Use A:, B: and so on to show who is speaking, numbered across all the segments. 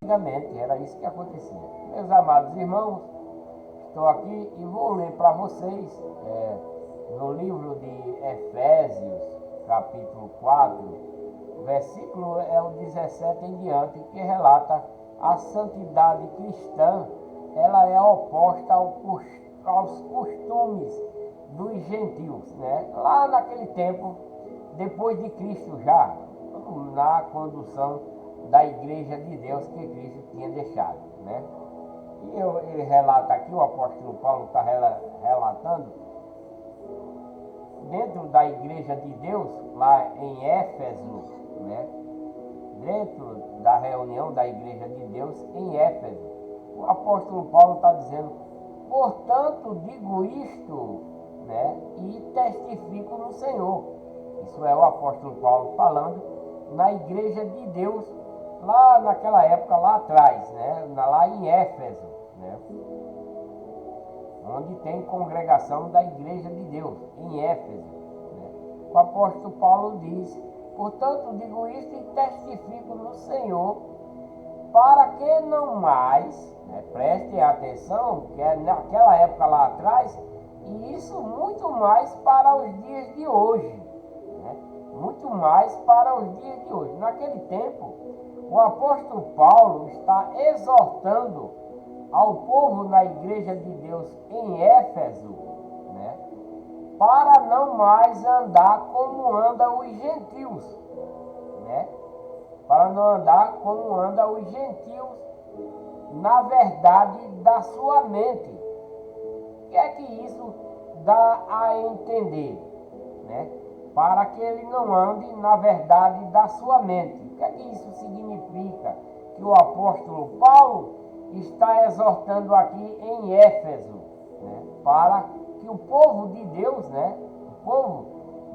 A: Antigamente era isso que acontecia. Meus amados irmãos, estou aqui e vou ler para vocês no livro de Efésios, capítulo 4, versículo é o 17 em diante, que relata a santidade cristã. Ela é oposta aos costumes dos gentios, né? Lá naquele tempo, depois de Cristo já, na condução da igreja de Deus que Cristo tinha deixado, né? E ele relata aqui, o apóstolo Paulo está relatando, dentro da igreja de Deus, lá em Éfeso, né? Dentro da reunião da igreja de Deus em Éfeso, o apóstolo Paulo está dizendo: portanto digo isto, né? E testifico no Senhor. Isso é o apóstolo Paulo falando na igreja de Deus, lá naquela época, lá atrás, né? Lá em Éfeso, né? Onde tem congregação da igreja de Deus, em Éfeso, né? O apóstolo Paulo diz: portanto digo isto e testifico no Senhor, para que não mais, né, prestem atenção, que é naquela época lá atrás, e isso muito mais para os dias de hoje, né? Muito mais para os dias de hoje. Naquele tempo, o apóstolo Paulo está exortando ao povo na igreja de Deus em Éfeso, né, para não mais andar como andam os gentios, né? Para não andar como andam os gentios na verdade da sua mente. O que é que isso dá a entender, né? Para que ele não ande na verdade da sua mente. O que é que isso significa? Que o apóstolo Paulo está exortando aqui em Éfeso, né? Para que o povo de Deus, né? O povo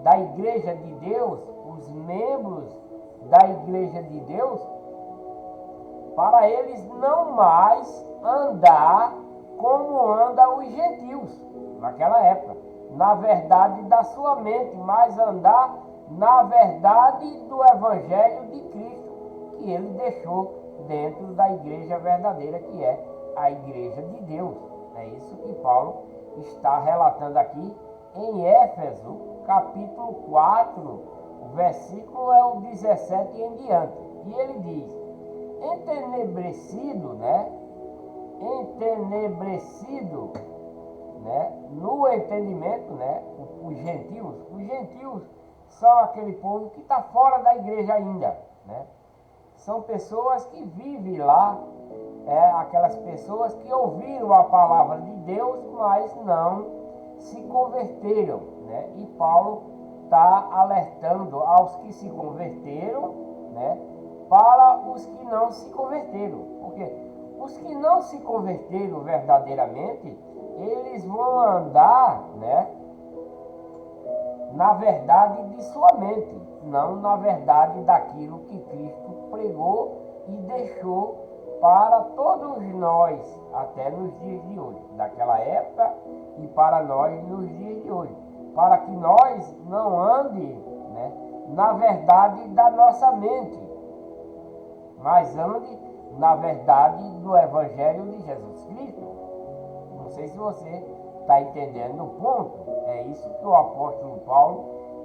A: da igreja de Deus, os membros da igreja de Deus, para eles não mais andar como andam os gentios naquela época, na verdade da sua mente, mas andar na verdade do evangelho de Cristo que ele deixou dentro da igreja verdadeira, que é a igreja de Deus. É isso que Paulo está relatando aqui em Éfeso, capítulo 4, o versículo é o 17 em diante. E ele diz: entenebrecido, né? Entenebrecido, né? No entendimento, né? Os gentios são aquele povo que está fora da igreja ainda, né? São pessoas que vivem lá, aquelas pessoas que ouviram a palavra de Deus, mas não se converteram, né? E Paulo está alertando aos que se converteram, né? Para os que não se converteram, porque os que não se converteram verdadeiramente, eles vão andar, né, na verdade de sua mente, não na verdade daquilo que Cristo pregou e deixou para todos nós, até nos dias de hoje, daquela época e para nós nos dias de hoje, para que nós não ande, né, na verdade da nossa mente, mas ande na verdade do Evangelho de Jesus Cristo. Não sei se você está entendendo o ponto. É isso que o apóstolo Paulo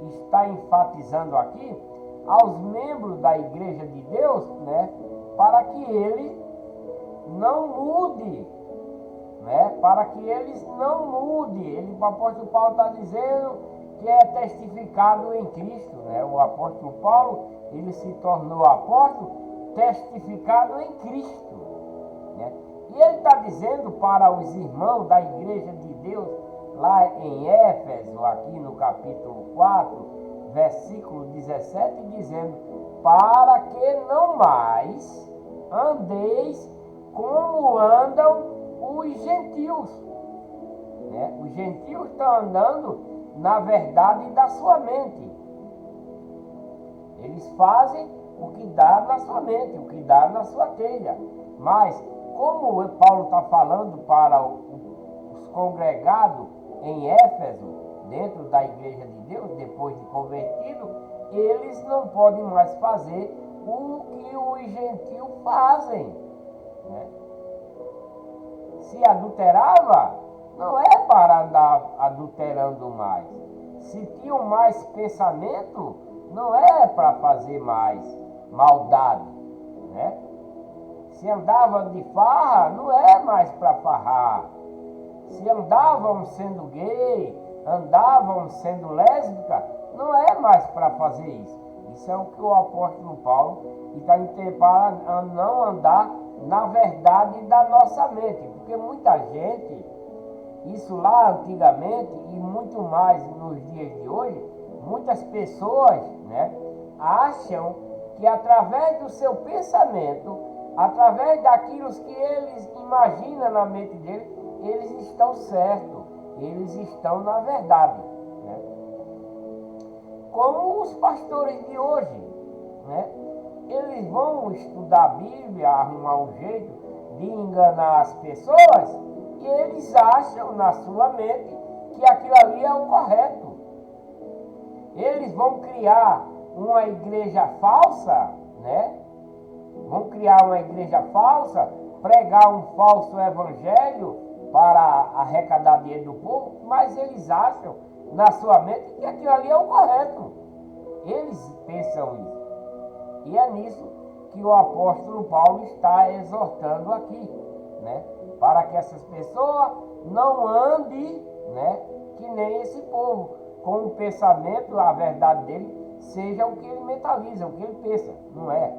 A: está enfatizando aqui aos membros da igreja de Deus, né, para que ele não mude, né, para que eles não mudem. O apóstolo Paulo está dizendo que é testificado em Cristo, né? O apóstolo Paulo, ele se tornou apóstolo testificado em Cristo, né? E ele está dizendo para os irmãos da igreja de Deus lá em Éfeso, aqui no capítulo 4, versículo 17, dizendo: para que não mais andeis como andam os gentios, né? Os gentios estão andando na verdade da sua mente. Eles fazem o que dá na sua mente, o que dá na sua telha. Mas, como Paulo está falando para os congregados em Éfeso, dentro da igreja de Deus, depois de convertido, eles não podem mais fazer o que os gentios fazem. né? Se adulterava, não é para andar adulterando mais. Se tinham mais pensamento, não é para fazer mais maldade, né? Se andavam de farra, não é mais para farrar. Se andavam sendo gay, andavam sendo lésbica, não é mais para fazer isso. Isso é o que o apóstolo Paulo está dizendo, para não andar na verdade da nossa mente. Porque muita gente, isso lá antigamente e muito mais nos dias de hoje, muitas pessoas, né, acham que através do seu pensamento, através daquilo que eles imaginam na mente deles, eles estão certos, eles estão na verdade, né? Como os pastores de hoje, né? Eles vão estudar a Bíblia, arrumar um jeito de enganar as pessoas, e eles acham na sua mente que aquilo ali é o correto. Eles vão criar uma igreja falsa, né? Vão criar uma igreja falsa, pregar um falso evangelho para arrecadar dinheiro do povo, mas eles acham na sua mente que aquilo ali é o correto. Eles pensam isso. E é nisso que o apóstolo Paulo está exortando aqui, né? Para que essas pessoas não andem, né, que nem esse povo, com o pensamento, a verdade dele, seja o que ele mentaliza, o que ele pensa, não é?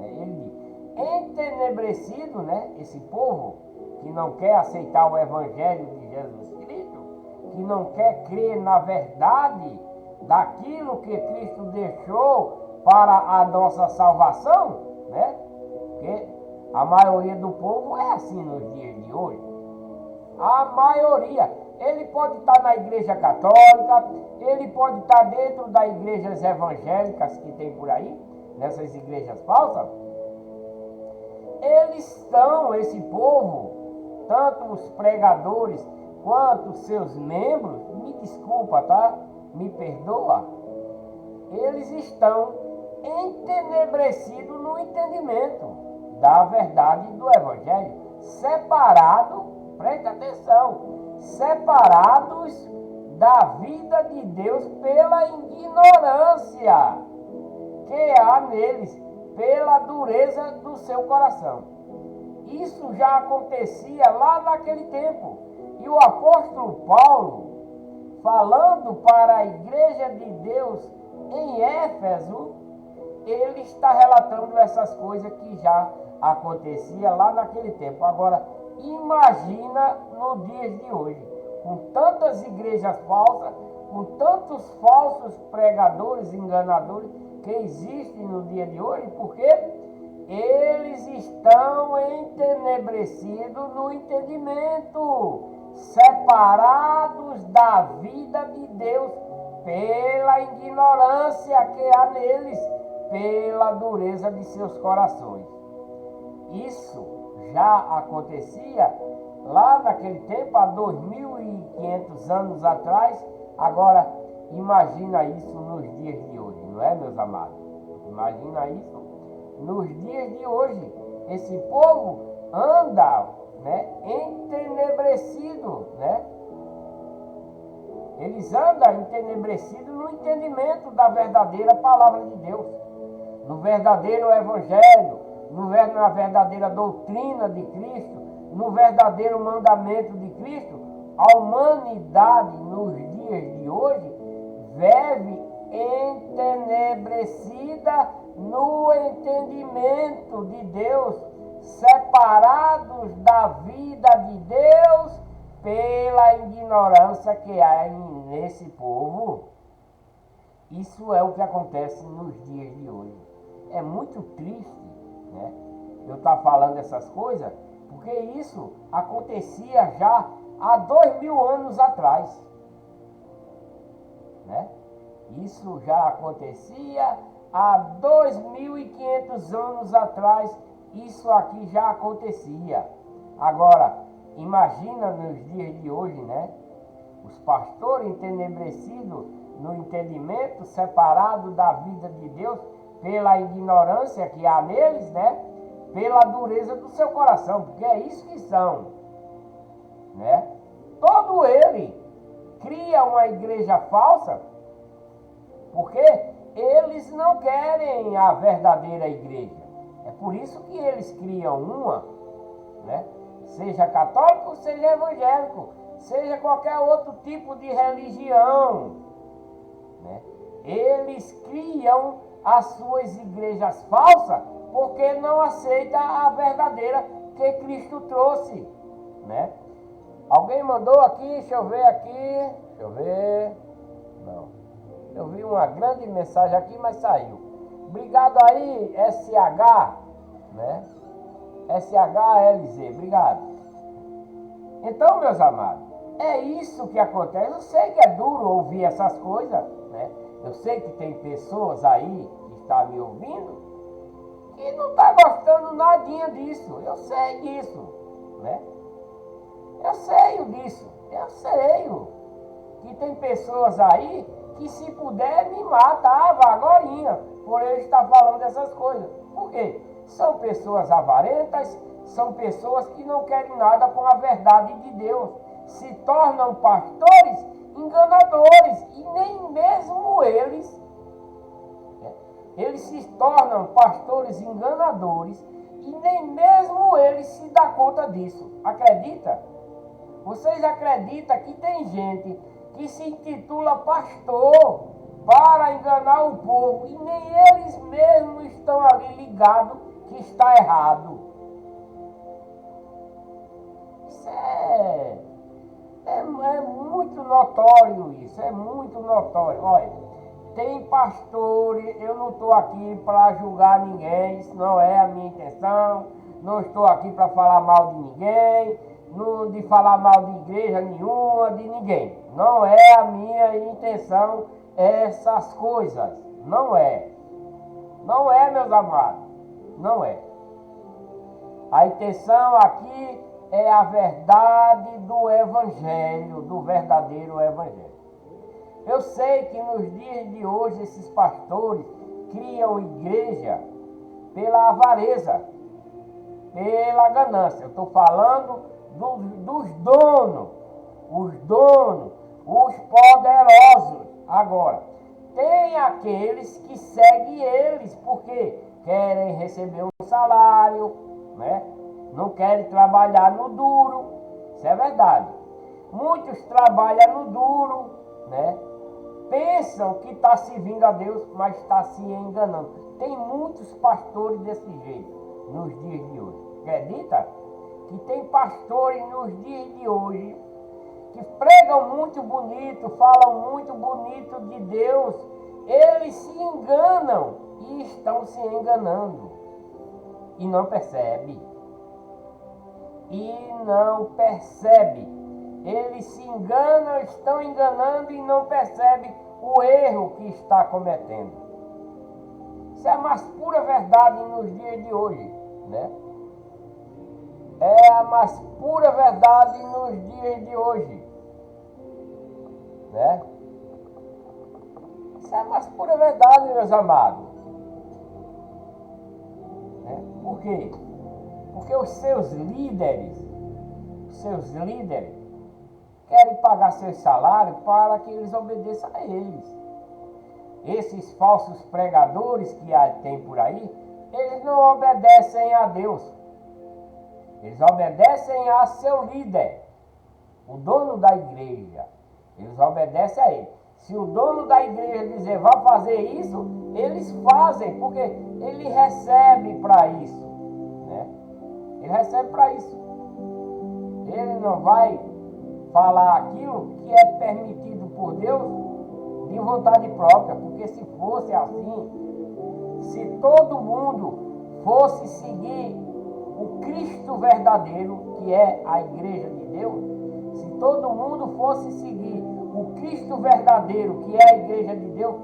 A: Ele diz, entenebrecido, né, esse povo que não quer aceitar o evangelho de Jesus Cristo, que não quer crer na verdade daquilo que Cristo deixou para a nossa salvação, né? Porque a maioria do povo é assim nos dias de hoje. A maioria. Ele pode estar na igreja católica, ele pode estar dentro das igrejas evangélicas que tem por aí, nessas igrejas falsas. Eles são, esse povo, tanto os pregadores quanto seus membros, me desculpa, tá? Me perdoa. Eles estão entenebrecidos no entendimento da verdade do evangelho, separado, presta atenção, separados da vida de Deus pela ignorância que há neles, pela dureza do seu coração. Isso já acontecia lá naquele tempo. E o apóstolo Paulo, falando para a igreja de Deus em Éfeso, ele está relatando essas coisas que já acontecia lá naquele tempo. Agora, imagina no dias de hoje, com tantas igrejas falsas, com tantos falsos pregadores, enganadores que existem no dia de hoje, porque eles estão entenebrecidos no entendimento, separados da vida de Deus pela ignorância que há neles, pela dureza de seus corações. Isso já acontecia lá naquele tempo, há 2.500 anos atrás. Agora, imagina isso nos dias de hoje, não é, meus amados? Imagina isso nos dias de hoje. Esse povo anda, né, entenebrecido, né? Eles andam entenebrecidos no entendimento da verdadeira palavra de Deus, no verdadeiro evangelho, na verdadeira doutrina de Cristo, no verdadeiro mandamento de Cristo. A humanidade nos dias de hoje vive entenebrecida no entendimento de Deus, separados da vida de Deus pela ignorância que há nesse povo. Isso é o que acontece nos dias de hoje. É muito triste, né, eu estar falando essas coisas, porque isso acontecia já há 2.000 anos atrás, né? Isso já acontecia há 2.500 anos atrás. Isso aqui já acontecia. Agora, imagina nos dias de hoje, né? Os pastores entenebrecidos no entendimento, separados da vida de Deus pela ignorância que há neles, né? pela dureza do seu coração, porque é isso que são, né? Todo ele cria uma igreja falsa, porque eles não querem a verdadeira igreja. É por isso que eles criam uma, né? Seja católico, seja evangélico, seja qualquer outro tipo de religião, né? Eles criam as suas igrejas falsas porque não aceita a verdadeira que Cristo trouxe, né? Alguém mandou aqui, deixa eu ver, não. Eu vi uma grande mensagem aqui, mas saiu. Obrigado aí, SH, né? SHLZ, obrigado. Então, meus amados, é isso que acontece. Eu sei que é duro ouvir essas coisas, né? Eu sei que tem pessoas aí que estão me ouvindo que não estão gostando nadinha disso. Eu sei disso, né? Eu sei disso. Eu sei que tem pessoas aí que, se puder, me matava agorinha por eu estar falando dessas coisas. Por quê? São pessoas avarentas, são pessoas que não querem nada com a verdade de Deus. Se tornam pastores enganadores, e nem mesmo eles se tornam pastores enganadores, e nem mesmo eles se dão conta disso. Acredita? Vocês acreditam que tem gente que se intitula pastor para enganar o povo, e nem eles mesmos estão ali ligados que está errado? Isso é muito notório isso, é muito notório. Olha, tem pastores, eu não estou aqui para julgar ninguém, isso não é a minha intenção, não estou aqui para falar mal de ninguém, de falar mal de igreja nenhuma, de ninguém. Não é a minha intenção essas coisas, não é. Não é, meus amados, não é. A intenção aqui é a verdade do evangelho, do verdadeiro evangelho. Eu sei que nos dias de hoje esses pastores criam igreja pela avareza, pela ganância. Eu estou falando dos donos, os poderosos. Agora, tem aqueles que seguem eles porque querem receber um salário, né? Não querem trabalhar no duro. Isso é verdade. Muitos trabalham no duro, né? Pensam que está servindo a Deus, mas está se enganando. Tem muitos pastores desse jeito nos dias de hoje. Acredita? Que tem pastores nos dias de hoje que pregam muito bonito, falam muito bonito de Deus. Eles se enganam e estão se enganando. E não percebem. Eles se enganam, estão enganando e não percebem o erro que está cometendo. Isso é a mais pura verdade nos dias de hoje, né? É a mais pura verdade nos dias de hoje, né? Isso é a mais pura verdade, meus amados. Né? Por quê? Porque os seus líderes querem pagar seu salário para que eles obedeçam a eles. Esses falsos pregadores que tem por aí, eles não obedecem a Deus. Eles obedecem a seu líder, o dono da igreja. Eles obedecem a ele. Se o dono da igreja dizer, vá fazer isso, eles fazem, porque ele recebe para isso, né? Ele recebe para isso. Ele não vai falar aquilo que é permitido por Deus de vontade própria, porque se fosse assim, se todo mundo fosse seguir o Cristo verdadeiro, que é a igreja de Deus, se todo mundo fosse seguir o Cristo verdadeiro, que é a igreja de Deus,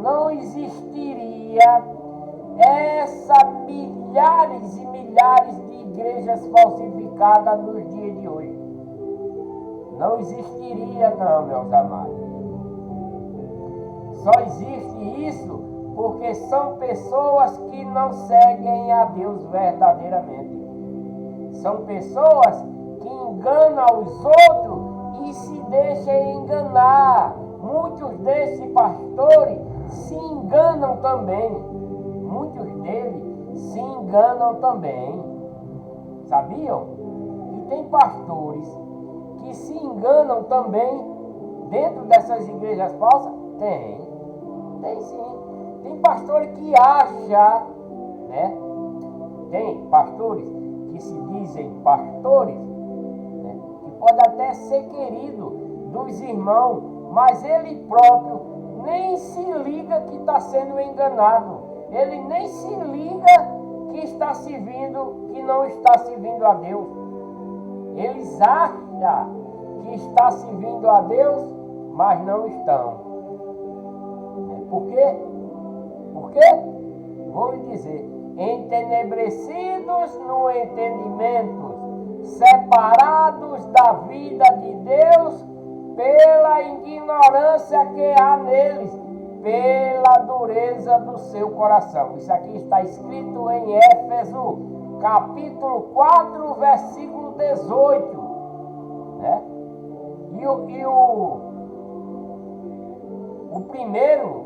A: não existiria essa milhares e milhares de igrejas falsificadas nos dias de hoje. Não existiria não, meus amados. Só existe isso porque são pessoas que não seguem a Deus verdadeiramente. São pessoas que enganam os outros e se deixam enganar. Muitos desses pastores se enganam também. Muitos deles se enganam também. Sabiam? E tem pastores que se enganam também dentro dessas igrejas falsas? Tem sim. Tem pastores que acham, né? Tem pastores que se dizem pastores, né? Que pode até ser querido dos irmãos, mas ele próprio nem se liga que está sendo enganado. Ele nem se liga que está servindo, que não está servindo a Deus. Eles acham que está servindo a Deus, mas não estão. Por quê? Por quê? Vou lhe dizer: entenebrecidos no entendimento, separados da vida de Deus pela ignorância que há neles, pela dureza do seu coração. Isso aqui está escrito em Éfeso, capítulo 4, versículo 18. Né? O primeiro,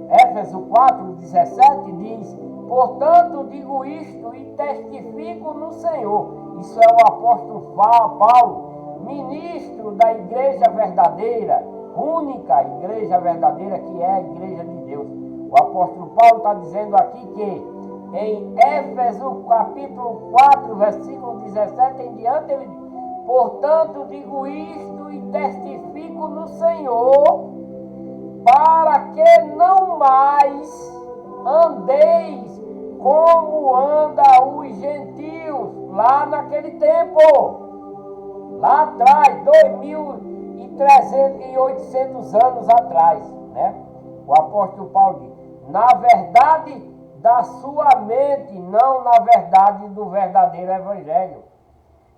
A: Éfeso 4, 17, diz: portanto, digo isto e testifico no Senhor. Isso é o apóstolo Paulo, ministro da igreja verdadeira, única igreja verdadeira, que é a igreja de Deus. O apóstolo Paulo está dizendo aqui que em Éfeso capítulo 4, versículo 17 em diante, ele diz: portanto, digo isto e testifico no Senhor, para que não mais andeis como andam os gentios lá naquele tempo, lá atrás, 2.300 anos atrás, né? O apóstolo Paulo diz: na verdade da sua mente, não na verdade do verdadeiro evangelho.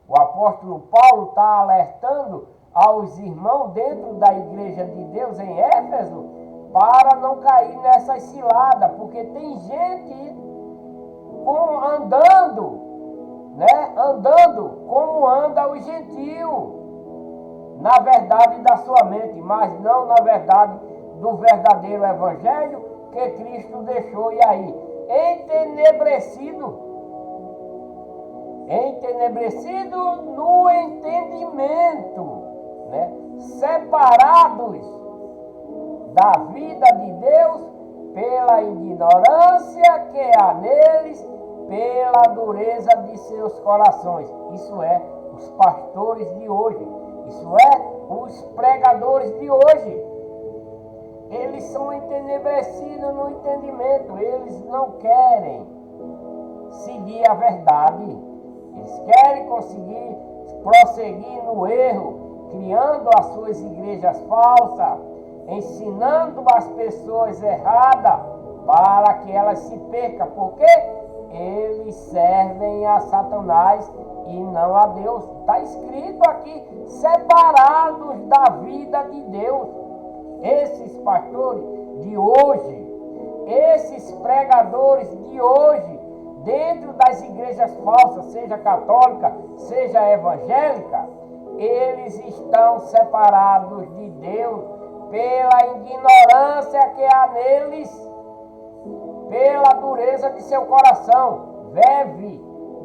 A: O apóstolo Paulo está alertando aos irmãos dentro da igreja de Deus em Éfeso para não cair nessas ciladas, porque tem gente andando como anda os gentios, na verdade da sua mente, mas não na verdade do verdadeiro evangelho que Cristo deixou. E aí, entenebrecido no entendimento, né? Separados da vida de Deus pela ignorância que há neles, pela dureza de seus corações. Isso é os pastores de hoje, isso é os pregadores de hoje. Eles são entenebrecidos no entendimento, eles não querem seguir a verdade, eles querem conseguir prosseguir no erro, criando as suas igrejas falsas, ensinando as pessoas erradas para que elas se percam, porque eles servem a Satanás e não a Deus. Está escrito aqui: separados da vida de Deus. Esses pastores de hoje, esses pregadores de hoje, dentro das igrejas falsas, seja católica, seja evangélica, eles estão separados de Deus pela ignorância que há neles, pela dureza de seu coração. Vive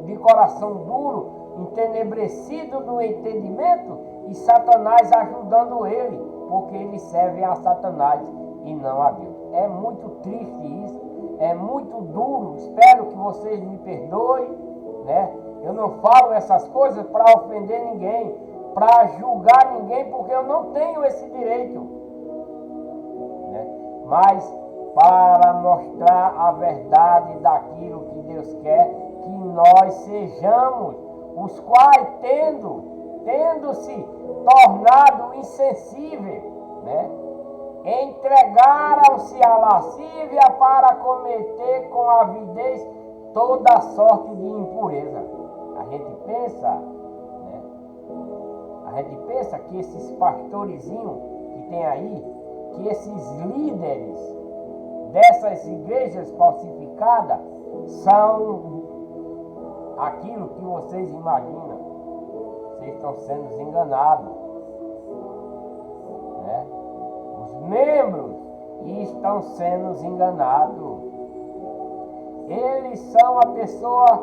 A: de coração duro, entenebrecido no entendimento, e Satanás ajudando ele, porque eles servem a Satanás e não a Deus. É muito triste isso, é muito duro. Espero que vocês me perdoem, né? Eu não falo essas coisas para ofender ninguém, para julgar ninguém, porque eu não tenho esse direito, né? Mas para mostrar a verdade daquilo que Deus quer que nós sejamos, os quais tendo-se tornado insensíveis, né, entregaram-se à lascívia para cometer com avidez toda sorte de impureza. A gente pensa que esses pastorezinhos que tem aí, que esses líderes dessas igrejas falsificadas são aquilo que vocês imaginam. Vocês estão sendo enganados, né? Os membros estão sendo enganados. Eles são a pessoa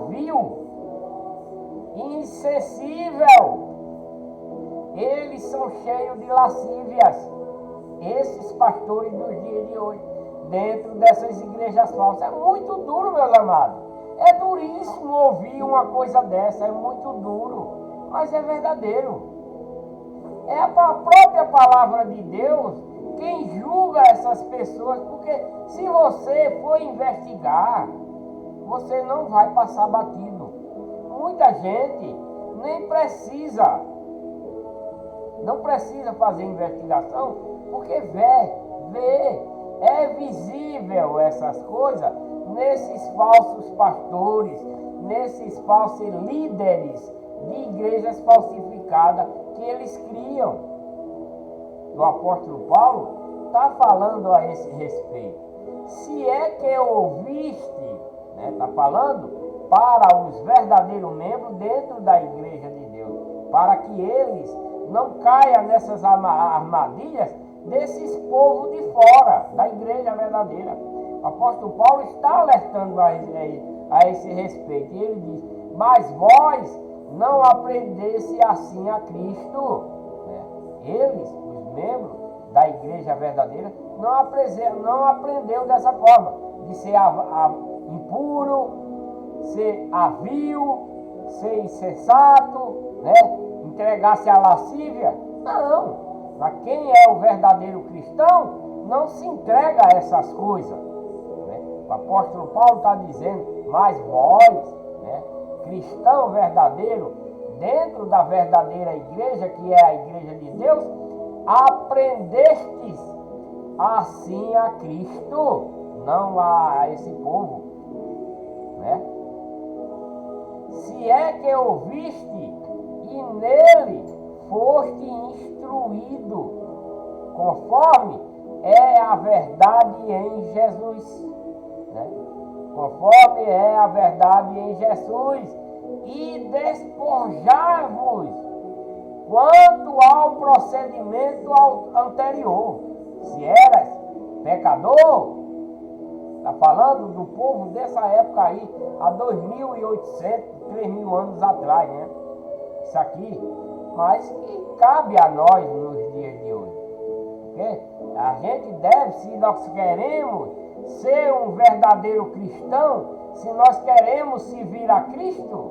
A: vil, insensível. Eles são cheios de lascívias. Esses pastores dos dias de hoje, dentro dessas igrejas falsas. É muito duro, meus amados. É duríssimo ouvir uma coisa dessa. É muito duro, mas é verdadeiro. É a própria palavra de Deus quem julga essas pessoas, porque se você for investigar, você não vai passar batido. Muita gente nem não precisa fazer investigação, porque é visível essas coisas nesses falsos pastores, nesses falsos líderes de igrejas falsificadas que eles criam. O apóstolo Paulo está falando a esse respeito. Se é que ouviste, está falando para os verdadeiros membros dentro da igreja de Deus, para que eles não caiam nessas armadilhas desses povos de fora da igreja verdadeira. O apóstolo Paulo está alertando a esse respeito. E ele diz: mas vós não aprendesse assim a Cristo. Eles, os membros da igreja verdadeira, não aprendeu dessa forma, de ser impuro, ser vil, ser insensato, entregar-se à lascívia. Não. Mas quem é o verdadeiro cristão não se entrega a essas coisas. O apóstolo Paulo está dizendo: mas vós, cristão verdadeiro, dentro da verdadeira igreja, que é a igreja de Deus, aprendestes assim a Cristo, não a esse povo. Se é que ouviste e nele foste instruído, conforme é a verdade em Jesus. Conforme é a verdade em Jesus. E despojar-vos quanto ao procedimento anterior. Se eras pecador, está falando do povo dessa época aí, há 2.800, 3.000 anos atrás, Isso aqui, mas que cabe a nós nos dias de hoje. Porque a gente deve, se nós queremos ser um verdadeiro cristão, se nós queremos servir a Cristo,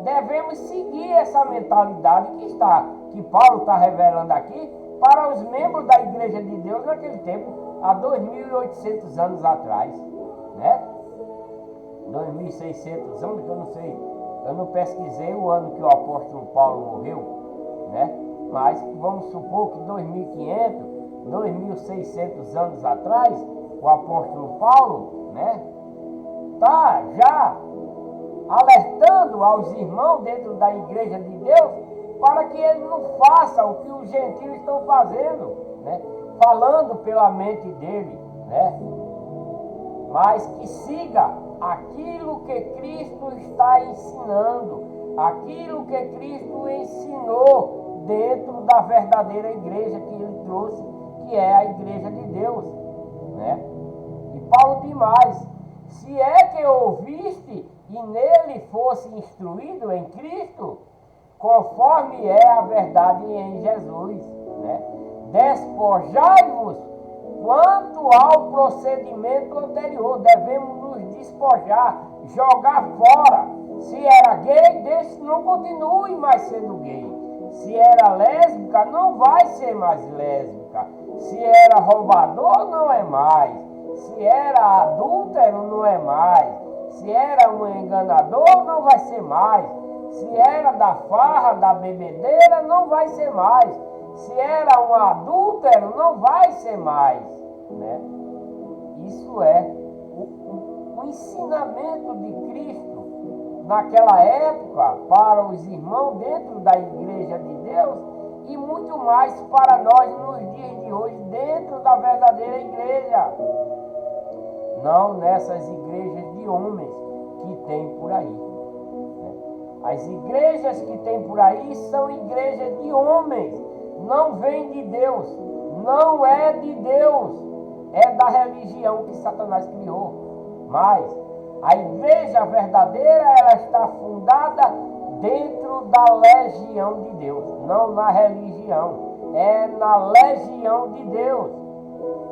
A: devemos seguir essa mentalidade que Paulo está revelando aqui para os membros da igreja de Deus naquele tempo, há 2.800 anos atrás, 2.600 anos, que eu não sei, eu não pesquisei o ano que o apóstolo Paulo morreu, mas vamos supor que 2.500, 2.600 anos atrás, o apóstolo Paulo, está já alertando aos irmãos dentro da igreja de Deus para que eles não façam o que os gentios estão fazendo, falando pela mente dele, mas que siga aquilo que Cristo está ensinando, aquilo que Cristo ensinou dentro da verdadeira igreja que ele trouxe, que é a igreja de Deus, E Paulo diz mais: se é que ouviste e nele fosse instruído em Cristo, conforme é a verdade em Jesus, Despojai-vos quanto ao procedimento anterior. Devemos nos despojar, jogar fora. Se era gay, não continue mais sendo gay. Se era lésbica, não vai ser mais lésbica. Se era roubador, não é mais. Se era adúltero, não é mais. Se era um enganador, não vai ser mais. Se era da farra, da bebedeira, não vai ser mais. Se era um adúltero, não vai ser mais. Isso é o ensinamento de Cristo naquela época para os irmãos dentro da igreja de Deus, e muito mais para nós nos dias de hoje, dentro da verdadeira igreja. Não nessas igrejas de homens que tem por aí, né? As igrejas que tem por aí são igrejas de homens, não vem de Deus, não é de Deus, é da religião que Satanás criou. Mas a igreja verdadeira, ela está fundada dentro da legião de Deus, não na religião, é na legião de Deus.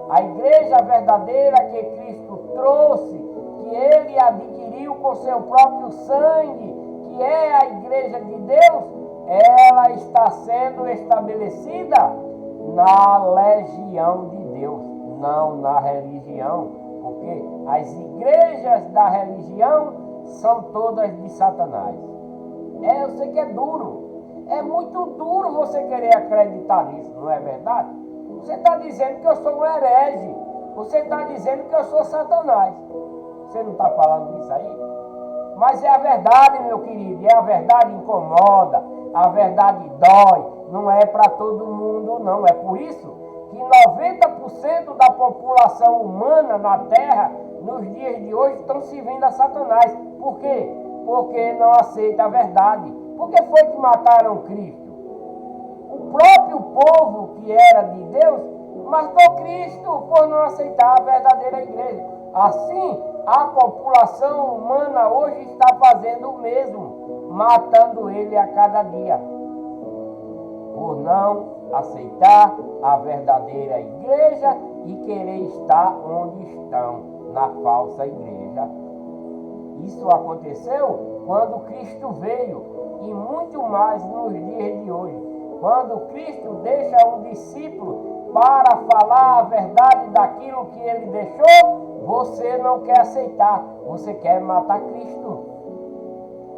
A: A igreja verdadeira que Cristo trouxe, que Ele adquiriu com seu próprio sangue, que é a igreja de Deus, ela está sendo estabelecida na legião de Deus, não na religião, porque as igrejas da religião são todas de Satanás. Eu sei que é duro, é muito duro você querer acreditar nisso, não é verdade? Você está dizendo que eu sou um herege, você está dizendo que eu sou Satanás. Você não está falando isso aí? Mas é a verdade, meu querido, e a verdade incomoda, a verdade dói, não é para todo mundo, não. É por isso que 90% da população humana na Terra, nos dias de hoje, estão servindo a Satanás. Por quê? Porque não aceita a verdade. Por que foi que mataram Cristo? O próprio povo que era de Deus matou Cristo por não aceitar a verdadeira igreja. Assim, a população humana hoje está fazendo o mesmo, matando ele a cada dia, por não aceitar a verdadeira igreja e querer estar onde estão, na falsa igreja. Isso aconteceu quando Cristo veio e muito mais nos dias de hoje. Quando Cristo deixa um discípulo para falar a verdade daquilo que ele deixou, você não quer aceitar, você quer matar Cristo.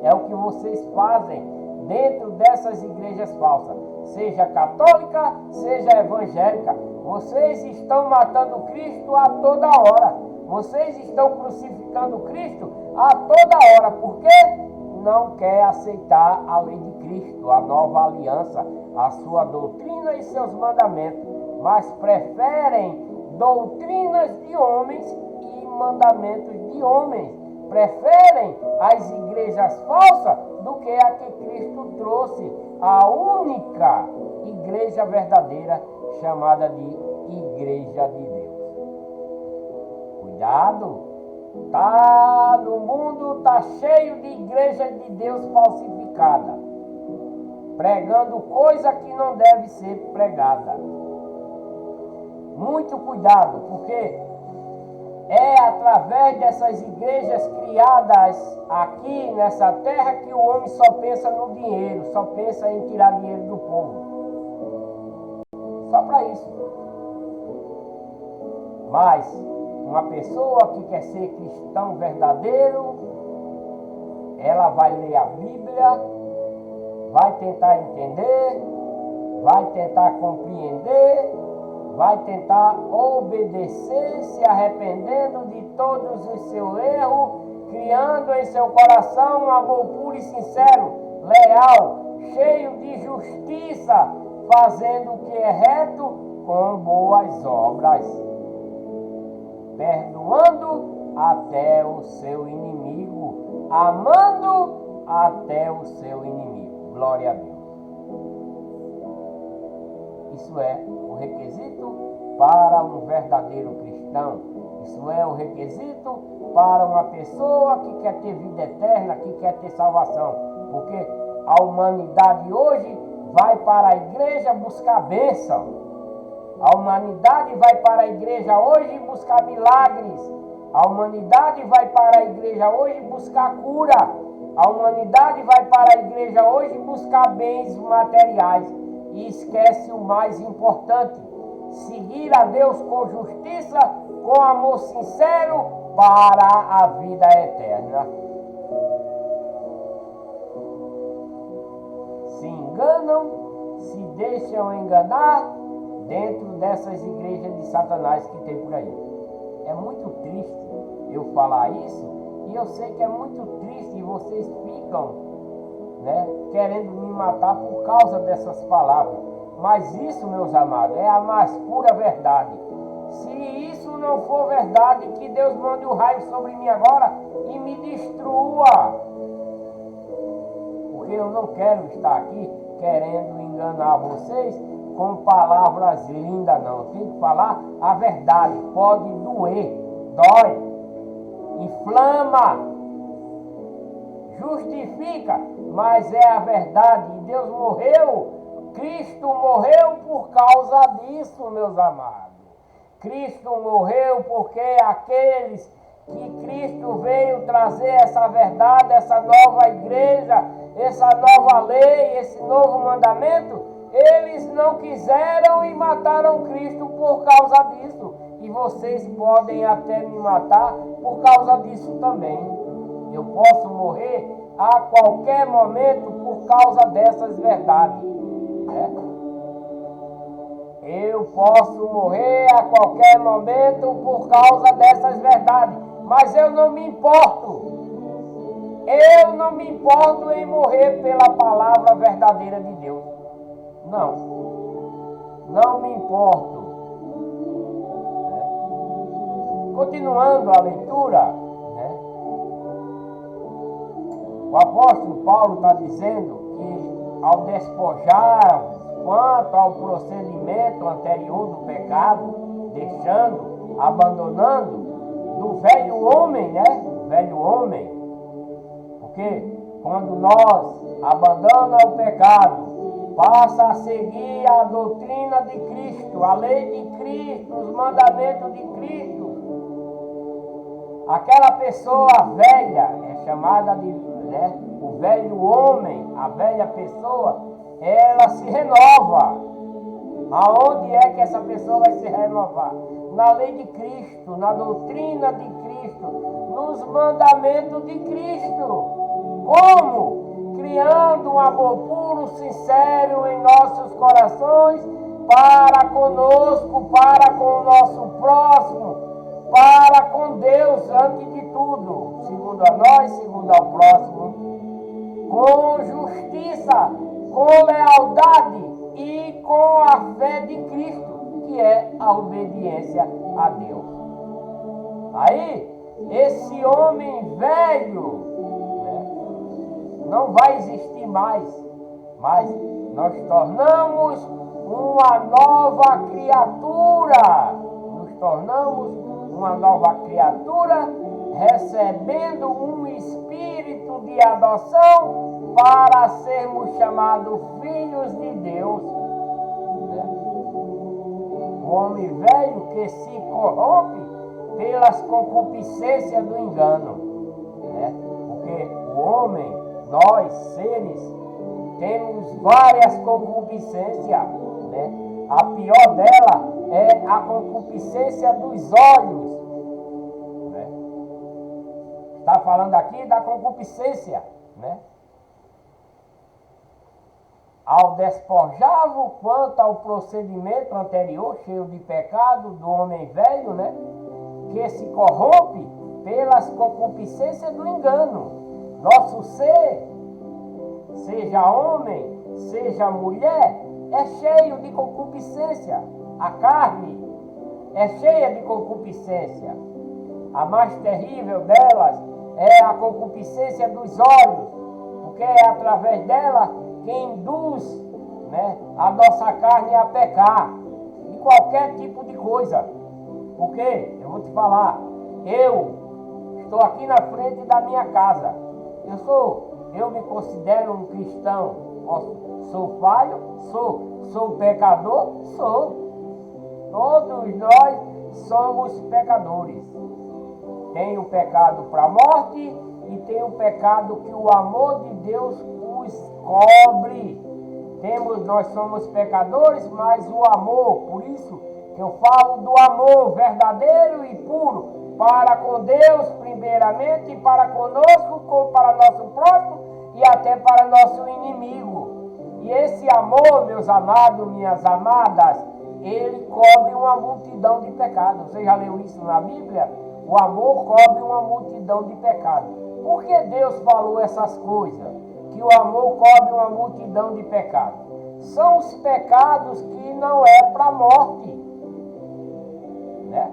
A: É o que vocês fazem dentro dessas igrejas falsas, seja católica, seja evangélica. Vocês estão matando Cristo a toda hora. Vocês estão crucificando Cristo a toda hora. Por quê? Não quer aceitar a lei de Cristo, a nova aliança, a sua doutrina e seus mandamentos, mas preferem doutrinas de homens e mandamentos de homens. Preferem as igrejas falsas do que a que Cristo trouxe, a única igreja verdadeira, chamada de Igreja de Deus. Cuidado! No mundo está cheio de igrejas de Deus falsificada, pregando coisa que não deve ser pregada. Muito cuidado, porque é através dessas igrejas criadas aqui nessa terra que o homem só pensa no dinheiro, só pensa em tirar dinheiro do povo. Só para isso. Mas uma pessoa que quer ser cristão verdadeiro, ela vai ler a Bíblia, vai tentar entender, vai tentar compreender, vai tentar obedecer, se arrependendo de todos os seus erros, criando em seu coração um amor puro e sincero, leal, cheio de justiça, fazendo o que é reto com boas obras, perdoando até o seu inimigo, amando até o seu inimigo. Glória a Deus. Isso é o requisito para um verdadeiro cristão. Isso é o requisito para uma pessoa que quer ter vida eterna, que quer ter salvação. Porque a humanidade hoje vai para a igreja buscar bênção. A humanidade vai para a igreja hoje buscar milagres. A humanidade vai para a igreja hoje buscar cura. A humanidade vai para a igreja hoje buscar bens materiais. E esquece o mais importante: seguir a Deus com justiça, com amor sincero para a vida eterna. Se enganam, se deixam enganar dentro dessas igrejas de Satanás que tem por aí. É muito triste eu falar isso, e eu sei que é muito triste e vocês ficam, querendo me matar por causa dessas palavras. Mas isso, meus amados, é a mais pura verdade. Se isso não for verdade, que Deus mande um raio sobre mim agora e me destrua. Porque eu não quero estar aqui querendo enganar vocês com palavras lindas, não. Eu tenho que falar a verdade. Pode doer, dói, inflama, justifica, mas é a verdade. E Deus morreu, Cristo morreu por causa disso, meus amados. Cristo morreu porque aqueles que Cristo veio trazer essa verdade, essa nova igreja, essa nova lei, esse novo mandamento, eles não quiseram e mataram Cristo por causa disso. E vocês podem até me matar por causa disso também. Eu posso morrer a qualquer momento por causa dessas verdades. Eu posso morrer a qualquer momento por causa dessas verdades. Mas eu não me importo. Eu não me importo em morrer pela palavra verdadeira de Deus. Não. Não me importo. Continuando a leitura, o apóstolo Paulo está dizendo que ao despojar quanto ao procedimento anterior do pecado, deixando, abandonando do velho homem, o velho homem, porque quando nós abandonamos o pecado, passa a seguir a doutrina de Cristo, a lei de Cristo, os mandamentos de Cristo. Aquela pessoa velha é chamada de o velho homem, a velha pessoa, ela se renova. Aonde é que essa pessoa vai se renovar? Na lei de Cristo, na doutrina de Cristo, nos mandamentos de Cristo. Como? Criando um amor puro, sincero em nossos corações, para conosco, para com o nosso próximo, para com Deus antes de tudo, segundo a nós, segundo ao próximo, com justiça, com lealdade e com a fé de Cristo, que é a obediência a Deus. Aí, esse homem velho, não vai existir mais, mas nós tornamos uma nova criatura, nos tornamos uma nova criatura, recebendo um espírito de adoção para sermos chamados filhos de Deus. O homem velho que se corrompe pelas concupiscências do engano. Porque o homem, nós seres, temos várias concupiscências. A pior dela é a concupiscência dos olhos. Está falando aqui da concupiscência. Ao despojar-vos quanto ao procedimento anterior, cheio de pecado, do homem velho, que se corrompe pelas concupiscências do engano. Nosso ser, seja homem, seja mulher, é cheio de concupiscência. A carne é cheia de concupiscência. A mais terrível delas é a concupiscência dos olhos, porque é através dela que induz a nossa carne a pecar de qualquer tipo de coisa. Porque, eu vou te falar, eu estou aqui na frente da minha casa. Eu me considero um cristão. Sou falho? Sou pecador? Sou. Todos nós somos pecadores. Tem o pecado para a morte e tem o pecado que o amor de Deus os cobre. Nós somos pecadores, mas o amor, por isso que eu falo do amor verdadeiro e puro para com Deus primeiramente, para conosco, para nosso próximo e até para nosso inimigo. E esse amor, meus amados, minhas amadas, ele cobre uma multidão de pecados. Você já leu isso na Bíblia? O amor cobre uma multidão de pecados. Por que Deus falou essas coisas? Que o amor cobre uma multidão de pecados. são os pecados que não é para a morte, né?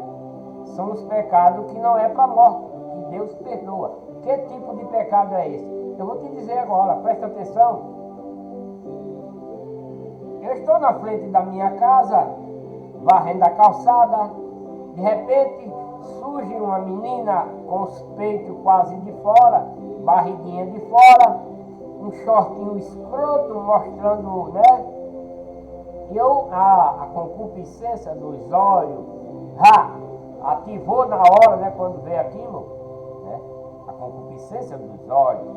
A: São os pecados que não é para a morte, que Deus perdoa. Que tipo de pecado é esse? Eu vou te dizer agora, presta atenção. Eu estou na frente da minha casa, varrendo a calçada, de repente surge uma menina com os peitos quase de fora, barriguinha de fora, um shortinho escroto mostrando, né? E a concupiscência dos olhos, ativou na hora, né? Quando vê aquilo, né? A concupiscência dos olhos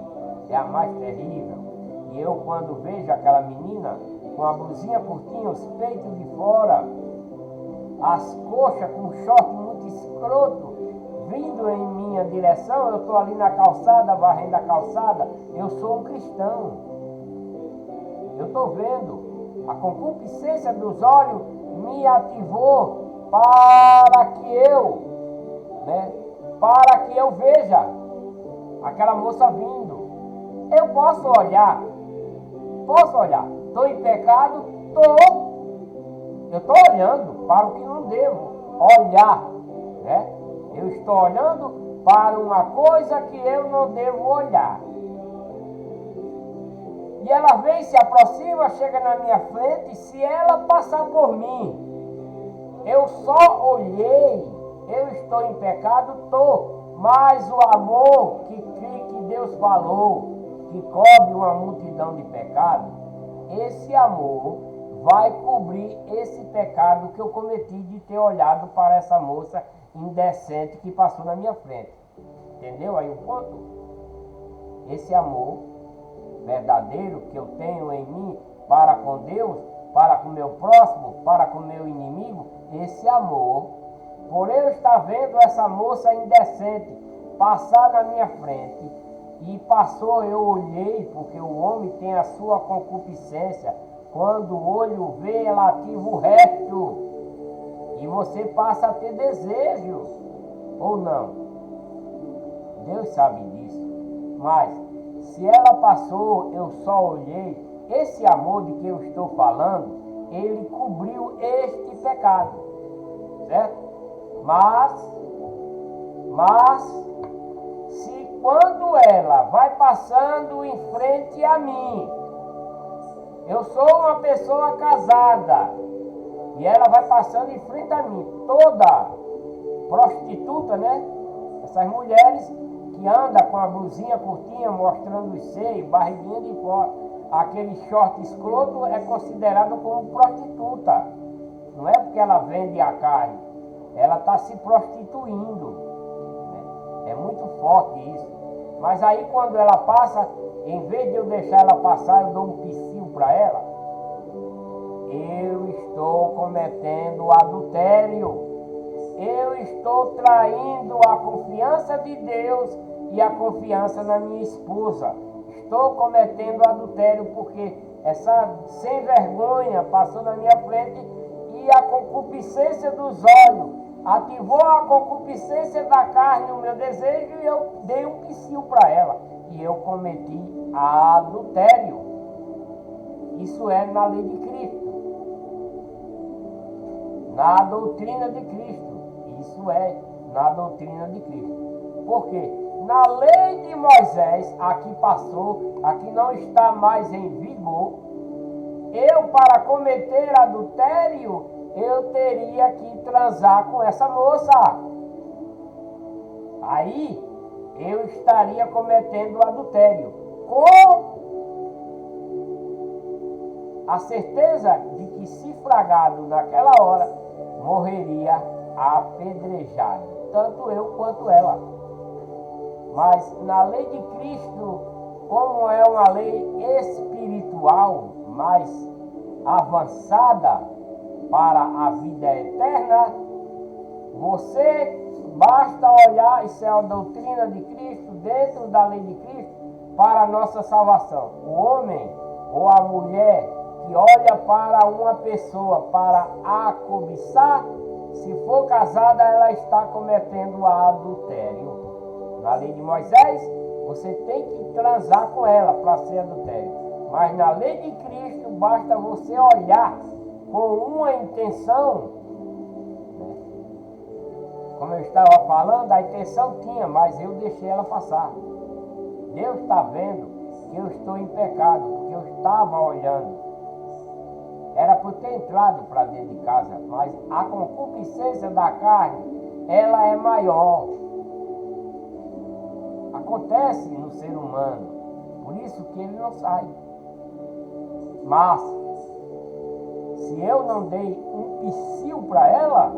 A: é a mais terrível. E eu, quando vejo aquela menina com a blusinha curtinha, os peitos de fora, as coxas com um short muito escroto, vindo em minha direção, eu estou ali na calçada, varrendo a calçada, eu sou um cristão. Eu estou vendo. A concupiscência dos olhos me ativou para que eu veja aquela moça vindo. Eu posso olhar. Estou em pecado? Estou. Eu estou olhando para o que não devo olhar, né? Eu estou olhando para uma coisa que eu não devo olhar. E ela vem, se aproxima, chega na minha frente. Se ela passar por mim, eu só olhei, eu estou em pecado? Estou. Mas o amor que Deus falou, que cobre uma multidão de pecados, esse amor vai cobrir esse pecado que eu cometi de ter olhado para essa moça indecente que passou na minha frente. Entendeu aí o ponto? Esse amor verdadeiro que eu tenho em mim para com Deus, para com o meu próximo, para com o meu inimigo, esse amor, por eu estar vendo essa moça indecente passar na minha frente, e passou, eu olhei, porque o homem tem a sua concupiscência. Quando o olho vê, ela ativa o resto. E você passa a ter desejo. Ou não? Deus sabe disso. Mas, se ela passou, eu só olhei. Esse amor de que eu estou falando, ele cobriu este pecado. Certo? Mas, se quando ela vai passando em frente a mim, eu sou uma pessoa casada, e ela vai passando em frente a mim, toda prostituta, né? Essas mulheres que andam com a blusinha curtinha, mostrando os seios, barriguinha de fora, aquele short escroto é considerado como prostituta. Não é porque ela vende a carne, ela está se prostituindo. É muito forte isso. Mas aí quando ela passa, em vez de eu deixar ela passar, eu dou um psiu para ela. Eu estou cometendo adultério. Eu estou traindo a confiança de Deus e a confiança na minha esposa. Estou cometendo adultério porque essa sem vergonha passou na minha frente e a concupiscência dos olhos ativou a concupiscência da carne, o meu desejo, e eu dei um psiu para ela. E eu cometi adultério. Isso é na lei de Cristo. Na doutrina de Cristo. Isso é na doutrina de Cristo. Por quê? Na lei de Moisés, a que passou, a que não está mais em vigor, eu, para cometer adultério, eu teria que transar com essa moça. Aí eu estaria cometendo adultério, com a certeza de que, se fragado naquela hora, morreria apedrejado, tanto eu quanto ela. Mas na lei de Cristo, como é uma lei espiritual mais avançada para a vida eterna, você basta olhar, isso é a doutrina de Cristo, dentro da lei de Cristo, para a nossa salvação. O homem ou a mulher que olha para uma pessoa para a cobiçar, se for casada, ela está cometendo adultério. Na lei de Moisés, você tem que transar com ela para ser adultério. Mas na lei de Cristo basta você olhar com uma intenção, né? Como eu estava falando, a intenção tinha, mas eu deixei ela passar. Deus está vendo que eu estou em pecado, porque eu estava olhando. Era para eu ter entrado para dentro de casa, mas a concupiscência da carne, ela é maior. Acontece no ser humano, por isso que ele não sai. Mas, se eu não dei um psil para ela,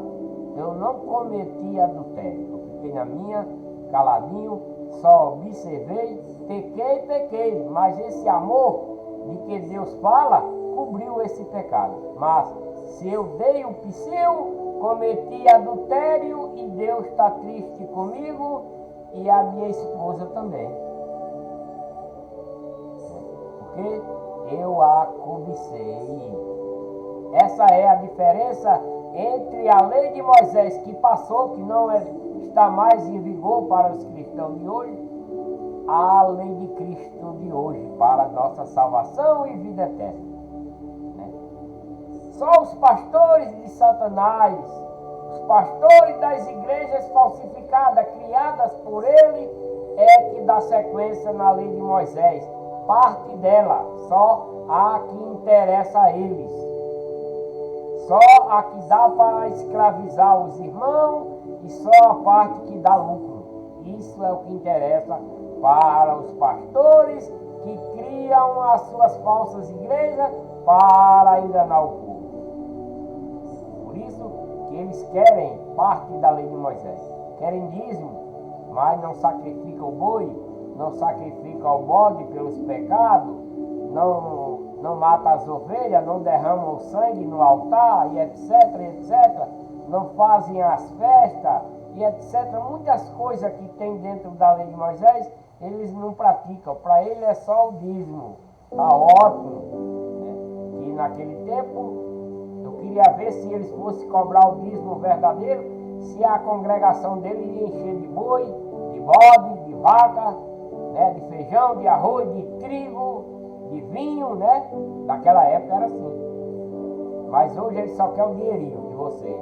A: eu não cometi adultério. Eu fiquei na minha, caladinho, só observei, pequei, mas esse amor de que Deus fala, cobriu esse pecado. Mas, se eu dei o psil, cometi adultério e Deus está triste comigo e a minha esposa também. Porque eu a cobicei. Essa é a diferença entre a lei de Moisés que passou, que não está mais em vigor para os cristãos de hoje, a lei de Cristo de hoje, para a nossa salvação e vida eterna. Só os pastores de Satanás, os pastores das igrejas falsificadas, criadas por ele, é que dá sequência na lei de Moisés. Parte dela, só a que interessa a eles. Só a que dá para escravizar os irmãos e só a parte que dá lucro. Isso é o que interessa para os pastores que criam as suas falsas igrejas para enganar o povo. Por isso que eles querem parte da lei de Moisés. Querem dízimo, mas não sacrificam o boi, não sacrificam o bode pelos pecados, não matam as ovelhas, não derramam o sangue no altar, e etc. Não fazem as festas, e etc. Muitas coisas que tem dentro da lei de Moisés, eles não praticam. Para ele é só o dízimo. Está ótimo. Né? E naquele tempo, eu queria ver se eles fossem cobrar o dízimo verdadeiro, se a congregação dele ia encher de boi, de bode, de vaca, né? De feijão, de arroz, de trigo, de vinho, né? Naquela época era assim. Mas hoje ele só quer o dinheirinho de vocês.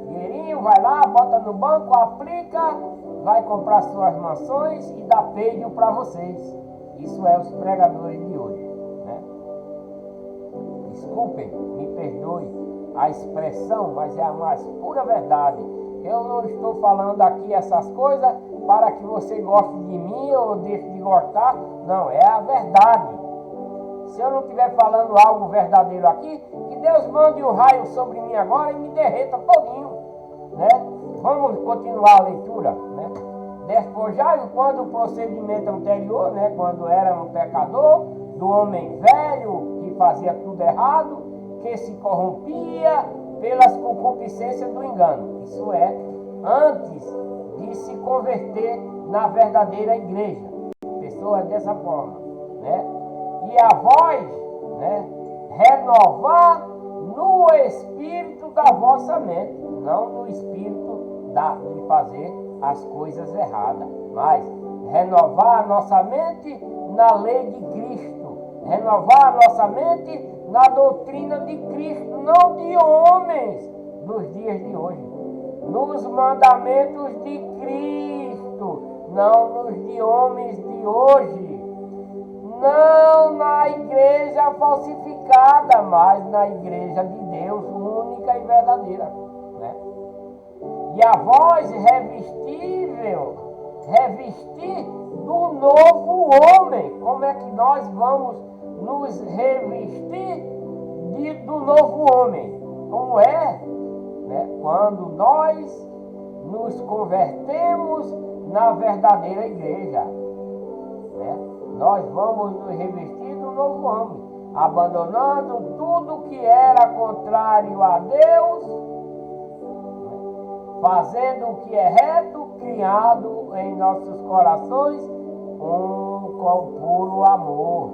A: Dinheirinho, vai lá, bota no banco, aplica, vai comprar suas mansões e dá peido para vocês. Isso é os pregadores de hoje, né? Desculpem, me perdoe a expressão, mas é a mais pura verdade. Eu não estou falando aqui essas coisas para que você goste de mim ou deixe de gostar. Não, é a verdade. Se eu não estiver falando algo verdadeiro aqui, que Deus mande um raio sobre mim agora e me derreta todinho, né? Vamos continuar a leitura, né? Despojai-o quando o procedimento anterior, né? Quando era um pecador, do homem velho que fazia tudo errado, que se corrompia pelas concupiscências do engano. Isso é, antes de se converter na verdadeira igreja. Pessoas dessa forma, né? E a vós, né, renovar no espírito da vossa mente, não no espírito de fazer as coisas erradas, mas renovar a nossa mente na lei de Cristo, renovar a nossa mente na doutrina de Cristo, não de homens dos dias de hoje, nos mandamentos de Cristo, não nos de homens de hoje. Não na igreja falsificada, mas na igreja de Deus, única e verdadeira, né? E a vós revestir do novo homem. Como é que nós vamos nos revestir do novo homem? Como é? Né? Quando nós nos convertemos na verdadeira igreja, né? Nós vamos nos revestir do novo homem, abandonando tudo que era contrário a Deus, fazendo o que é reto, criado em nossos corações com puro amor,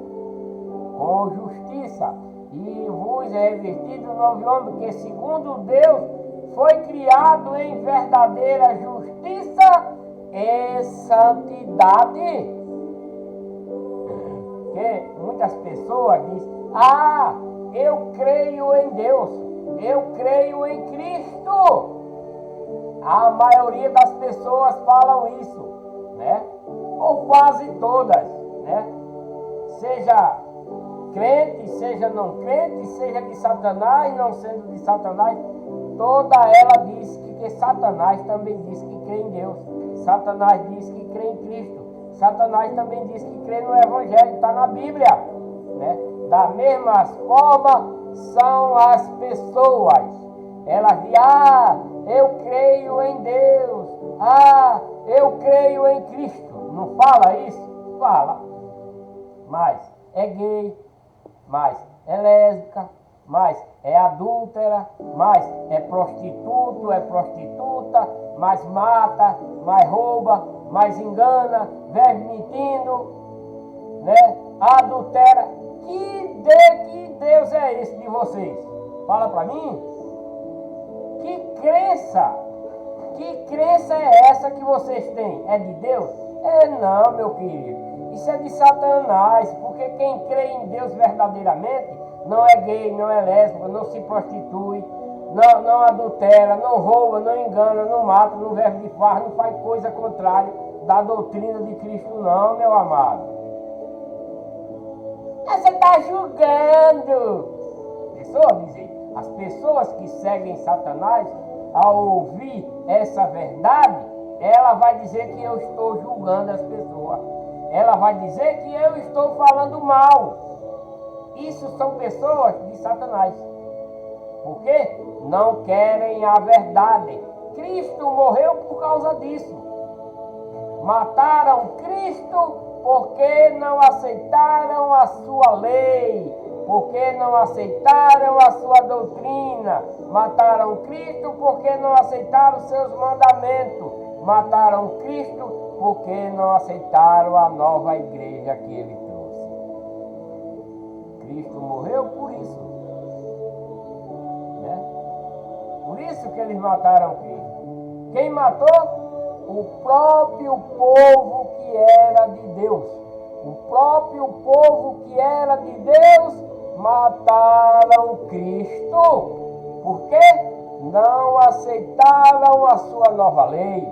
A: com justiça, e vos revestir do novo homem, que segundo Deus foi criado em verdadeira justiça e santidade. Porque muitas pessoas dizem, ah, eu creio em Deus, eu creio em Cristo. A maioria das pessoas falam isso, né? Ou quase todas, né? Seja crente, seja não crente, seja de Satanás, não sendo de Satanás, toda ela diz que Satanás também diz que crê em Deus. Satanás diz que crê em Cristo. Satanás também diz que crê no Evangelho, está na Bíblia, né? Da mesma forma são as pessoas. Elas dizem, ah, eu creio em Deus, ah, eu creio em Cristo. Não fala isso? Fala. Mas é gay, mas é lésbica, mas é adúltera, mas é prostituto, é prostituta, mas mata, mais rouba, mais engana, vive mentindo, né? Adultera. Que Deus é esse de vocês? Fala para mim. Que crença é essa que vocês têm? É de Deus? É não, meu querido. Isso é de Satanás, porque quem crê em Deus verdadeiramente não é gay, não é lésbico, não se prostitui, não adultera, não rouba, não engana, não mata, não vive de farra, não faz coisa contrária da doutrina de Cristo não, meu amado. Você está julgando. Pessoa dizer, as pessoas que seguem Satanás, ao ouvir essa verdade, ela vai dizer que eu estou julgando as pessoas. Ela vai dizer que eu estou falando mal. Isso são pessoas de Satanás. Porque não querem a verdade. Cristo morreu por causa disso. Mataram Cristo porque não aceitaram a sua lei, porque não aceitaram a sua doutrina. Mataram Cristo porque não aceitaram os seus mandamentos. Mataram Cristo porque não aceitaram a nova igreja que ele trouxe. Cristo morreu por isso, né? Por isso que eles mataram Cristo. Quem matou? O próprio povo que era de Deus. O próprio povo que era de Deus mataram Cristo. Por quê? Não aceitaram a sua nova lei.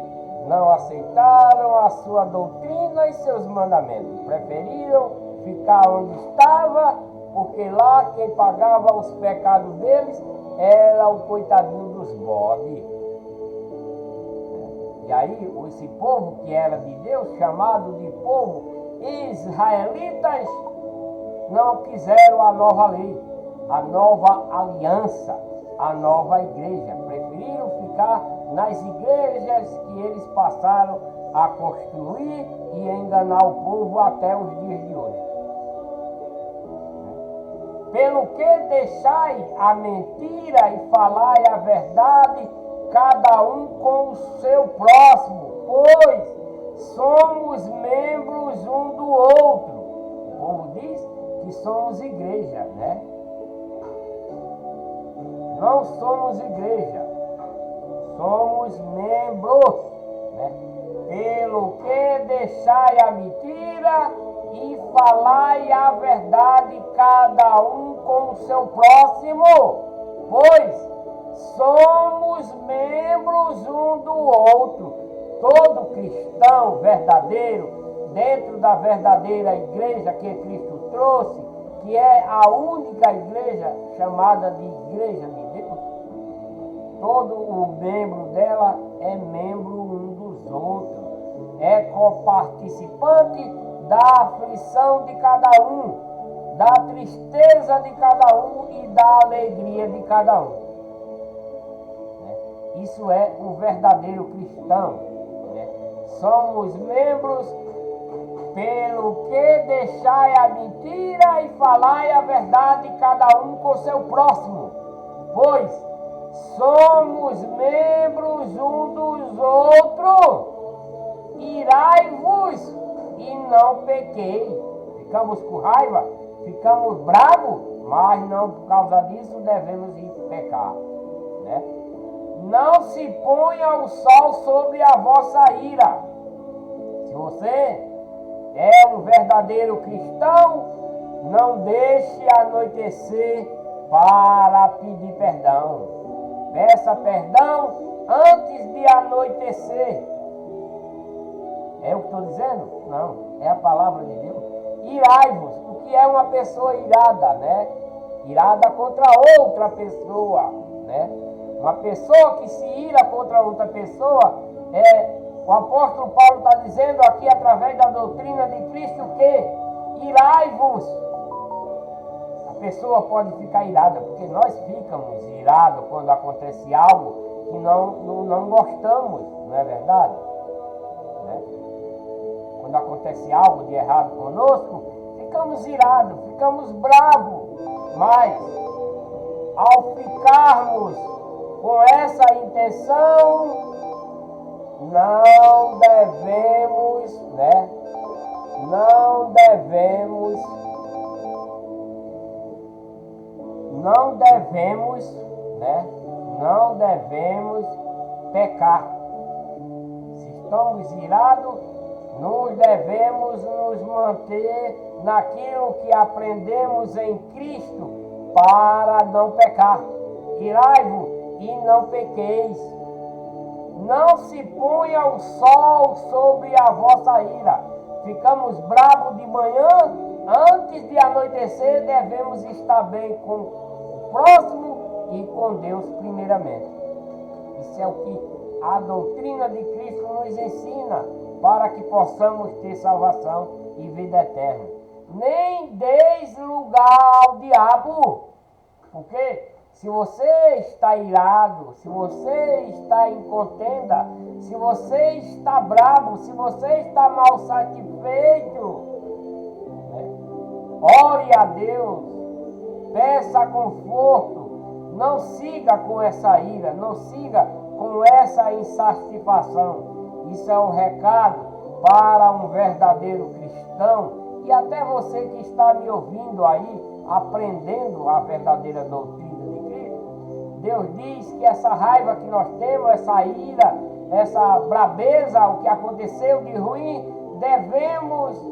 A: Não aceitaram a sua doutrina e seus mandamentos. Preferiram ficar onde estava, porque lá quem pagava os pecados deles era o coitadinho dos bodes. E aí, esse povo que era de Deus, chamado de povo israelitas, não quiseram a nova lei, a nova aliança, a nova igreja. Preferiram ficar nas igrejas que eles passaram a construir e enganar o povo até os dias de hoje. Pelo que deixai a mentira e falai a verdade, cada um com o seu próximo, pois somos membros um do outro. O povo diz que somos igreja, né? Não somos igreja, somos membros, né? Pelo que deixai a mentira e falai a verdade, cada um com o seu próximo, pois somos membros um do outro. Todo cristão verdadeiro, dentro da verdadeira igreja que Cristo trouxe, que é a única igreja chamada de igreja de Deus, todo o membro dela é membro um dos outros, é coparticipante da aflição de cada um, da tristeza de cada um e da alegria de cada um. Isso é o verdadeiro cristão, né? Somos membros pelo que deixai a mentira e falai a verdade, cada um com seu próximo, pois somos membros um dos outros. Irai-vos e não pequei. Ficamos com raiva, ficamos bravos, mas não por causa disso devemos ir pecar, né? Não se ponha o sol sobre a vossa ira. Se você é um verdadeiro cristão, Não deixe anoitecer para pedir perdão. Peça perdão antes de anoitecer. É o que estou dizendo? Não, é a palavra de Deus. Irai-vos. O que é uma pessoa irada, né? Irada contra outra pessoa, né? Uma pessoa que se ira contra outra pessoa, o apóstolo Paulo está dizendo aqui através da doutrina de Cristo que irai-vos. A pessoa pode ficar irada, porque nós ficamos irados quando acontece algo que não gostamos, não é verdade? Né? Quando acontece algo de errado conosco, ficamos irados, ficamos bravos. Mas, ao ficarmos com essa intenção, não devemos, né? Não devemos pecar. Se estamos irados, nós devemos nos manter naquilo que aprendemos em Cristo para não pecar. Irai-vos e não pequeis. Não se ponha o sol sobre a vossa ira. Ficamos bravos de manhã, antes de anoitecer devemos estar bem com o próximo e com Deus primeiramente. Isso é o que a doutrina de Cristo nos ensina, para que possamos ter salvação e vida eterna. Nem deis lugar ao diabo, porque se você está irado, se você está em contenda, se você está bravo, se você está mal satisfeito, né? Ore a Deus, peça conforto, não siga com essa ira, não siga com essa insatisfação. Isso é um recado para um verdadeiro cristão e até você que está me ouvindo aí, aprendendo a verdadeira doutrina de Cristo. Deus diz que essa raiva que nós temos, essa ira, essa brabeza, o que aconteceu de ruim, devemos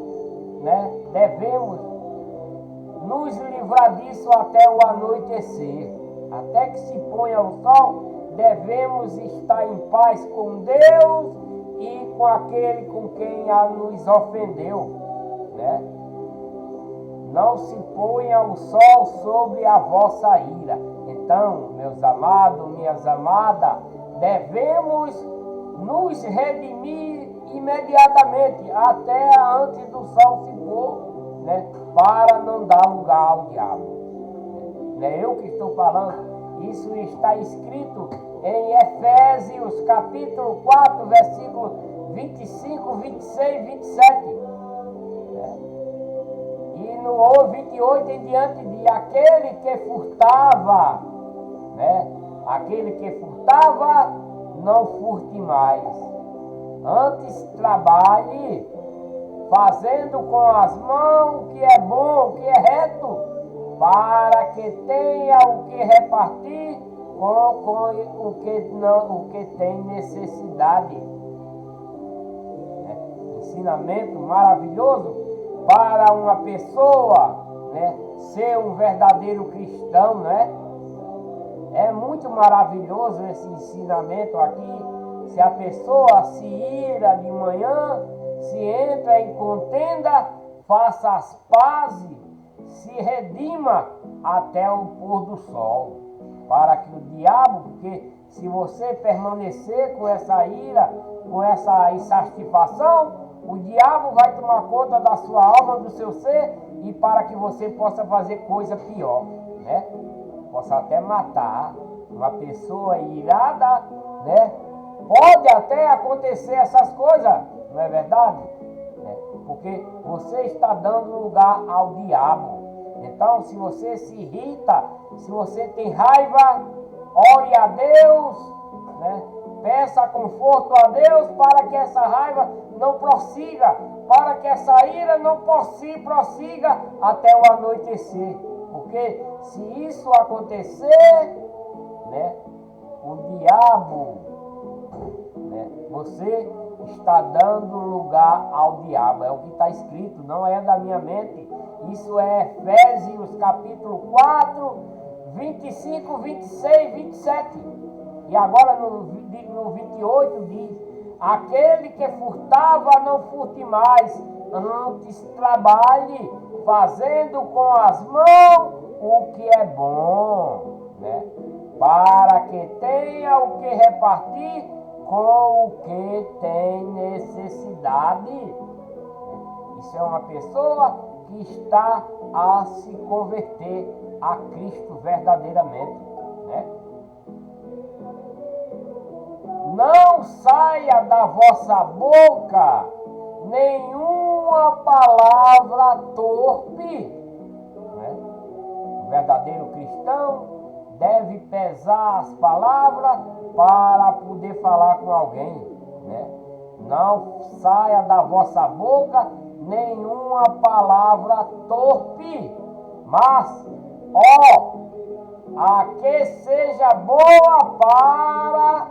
A: nos livrar disso até o anoitecer. Até que se ponha o sol, devemos estar em paz com Deus e com aquele com quem nos ofendeu, né? Não se ponha o sol sobre a vossa ira. Então, meus amados, minhas amadas, devemos nos redimir imediatamente, até antes do sol se pôr, né? Para não dar lugar ao diabo. Não é eu que estou falando, isso está escrito em Efésios capítulo 4, versículo 25, 26 e 27. E no 28 em diante, de aquele que furtava, né? Aquele que furtava, não furte mais. Antes trabalhe, fazendo com as mãos o que é bom, o que é reto, para que tenha o que repartir com o que tem necessidade. Ensinamento maravilhoso para uma pessoa, né, ser um verdadeiro cristão, né? É muito maravilhoso esse ensinamento aqui. Se a pessoa se ira de manhã, se entra em contenda, faça as pazes, se redima até o pôr do sol, para que o diabo, porque se você permanecer com essa ira, com essa insatisfação, o diabo vai tomar conta da sua alma, do seu ser, e para que você possa fazer coisa pior, né? Possa até matar uma pessoa irada, né? Pode até acontecer essas coisas, não é verdade? Porque você está dando lugar ao diabo. Então, se você se irrita, se você tem raiva, ore a Deus, né? Peça conforto a Deus para que essa raiva não prossiga, para que essa ira não prossiga até o anoitecer. Porque se isso acontecer, né, o diabo, né, você está dando lugar ao diabo. É o que está escrito, não é da minha mente, Isso é Efésios capítulo 4, 25, 26, 27. E agora no 28 diz: aquele que furtava, não furte mais, antes trabalhe, fazendo com as mãos o que é bom, né? Para que tenha o que repartir com o que tem necessidade. Isso é uma pessoa que está a se converter a Cristo verdadeiramente, né? Não saia da vossa boca nenhuma palavra torpe, né? O verdadeiro cristão deve pesar as palavras para poder falar com alguém, né? Não saia da vossa boca nenhuma palavra torpe, mas, a que seja boa para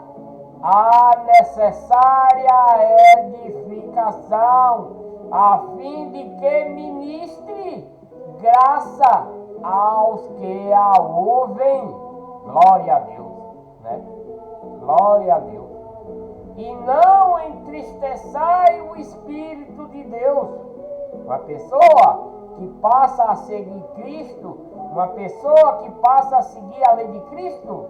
A: a necessária edificação, a fim de que ministre graça aos que a ouvem. Glória a Deus, né? Glória a Deus. E não entristeçai o Espírito de Deus. Uma pessoa que passa a seguir Cristo, uma pessoa que passa a seguir a lei de Cristo,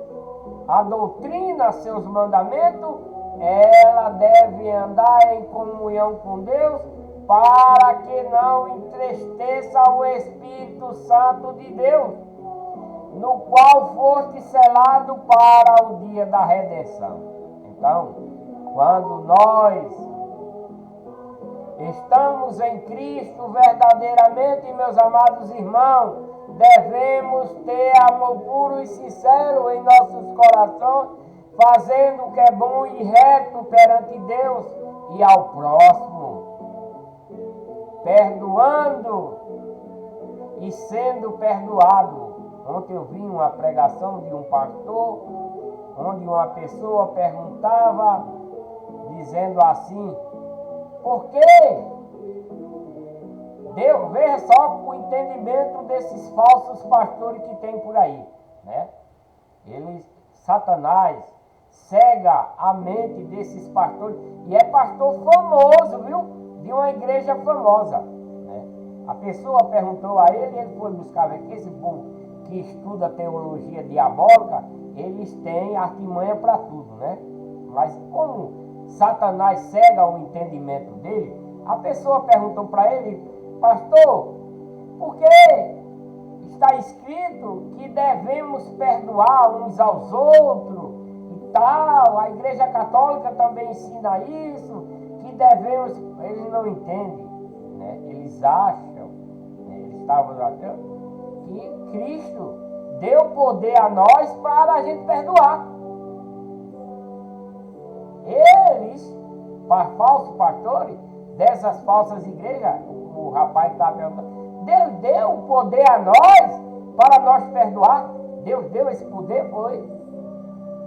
A: a doutrina, seus mandamentos, ela deve andar em comunhão com Deus, para que não entristeça o Espírito Santo de Deus, no qual foste selado para o dia da redenção. Então, quando nós estamos em Cristo verdadeiramente, meus amados irmãos, devemos ter amor puro e sincero em nossos corações, fazendo o que é bom e reto perante Deus e ao próximo, perdoando e sendo perdoado. Ontem eu vi uma pregação de um pastor, onde uma pessoa perguntava, dizendo assim: por quê? Deus, veja só o entendimento desses falsos pastores que tem por aí, né? Satanás cega a mente desses pastores, e é pastor famoso, viu? De uma igreja famosa, né? A pessoa perguntou a ele, ele foi buscar ver que esse povo que estuda teologia diabólica, eles têm artimanha para tudo, né? Mas como Satanás cega o entendimento dele, a pessoa perguntou para ele: pastor, por que está escrito que devemos perdoar uns aos outros e tal? A Igreja Católica também ensina isso, que devemos... Eles não entendem, né? Eles acham, né? Eles estavam achando que Cristo deu poder a nós para a gente perdoar. Eles, falsos pastores, dessas falsas igrejas, o rapaz está perguntando, Deus deu o poder a nós para nós perdoar? Deus deu esse poder? Foi?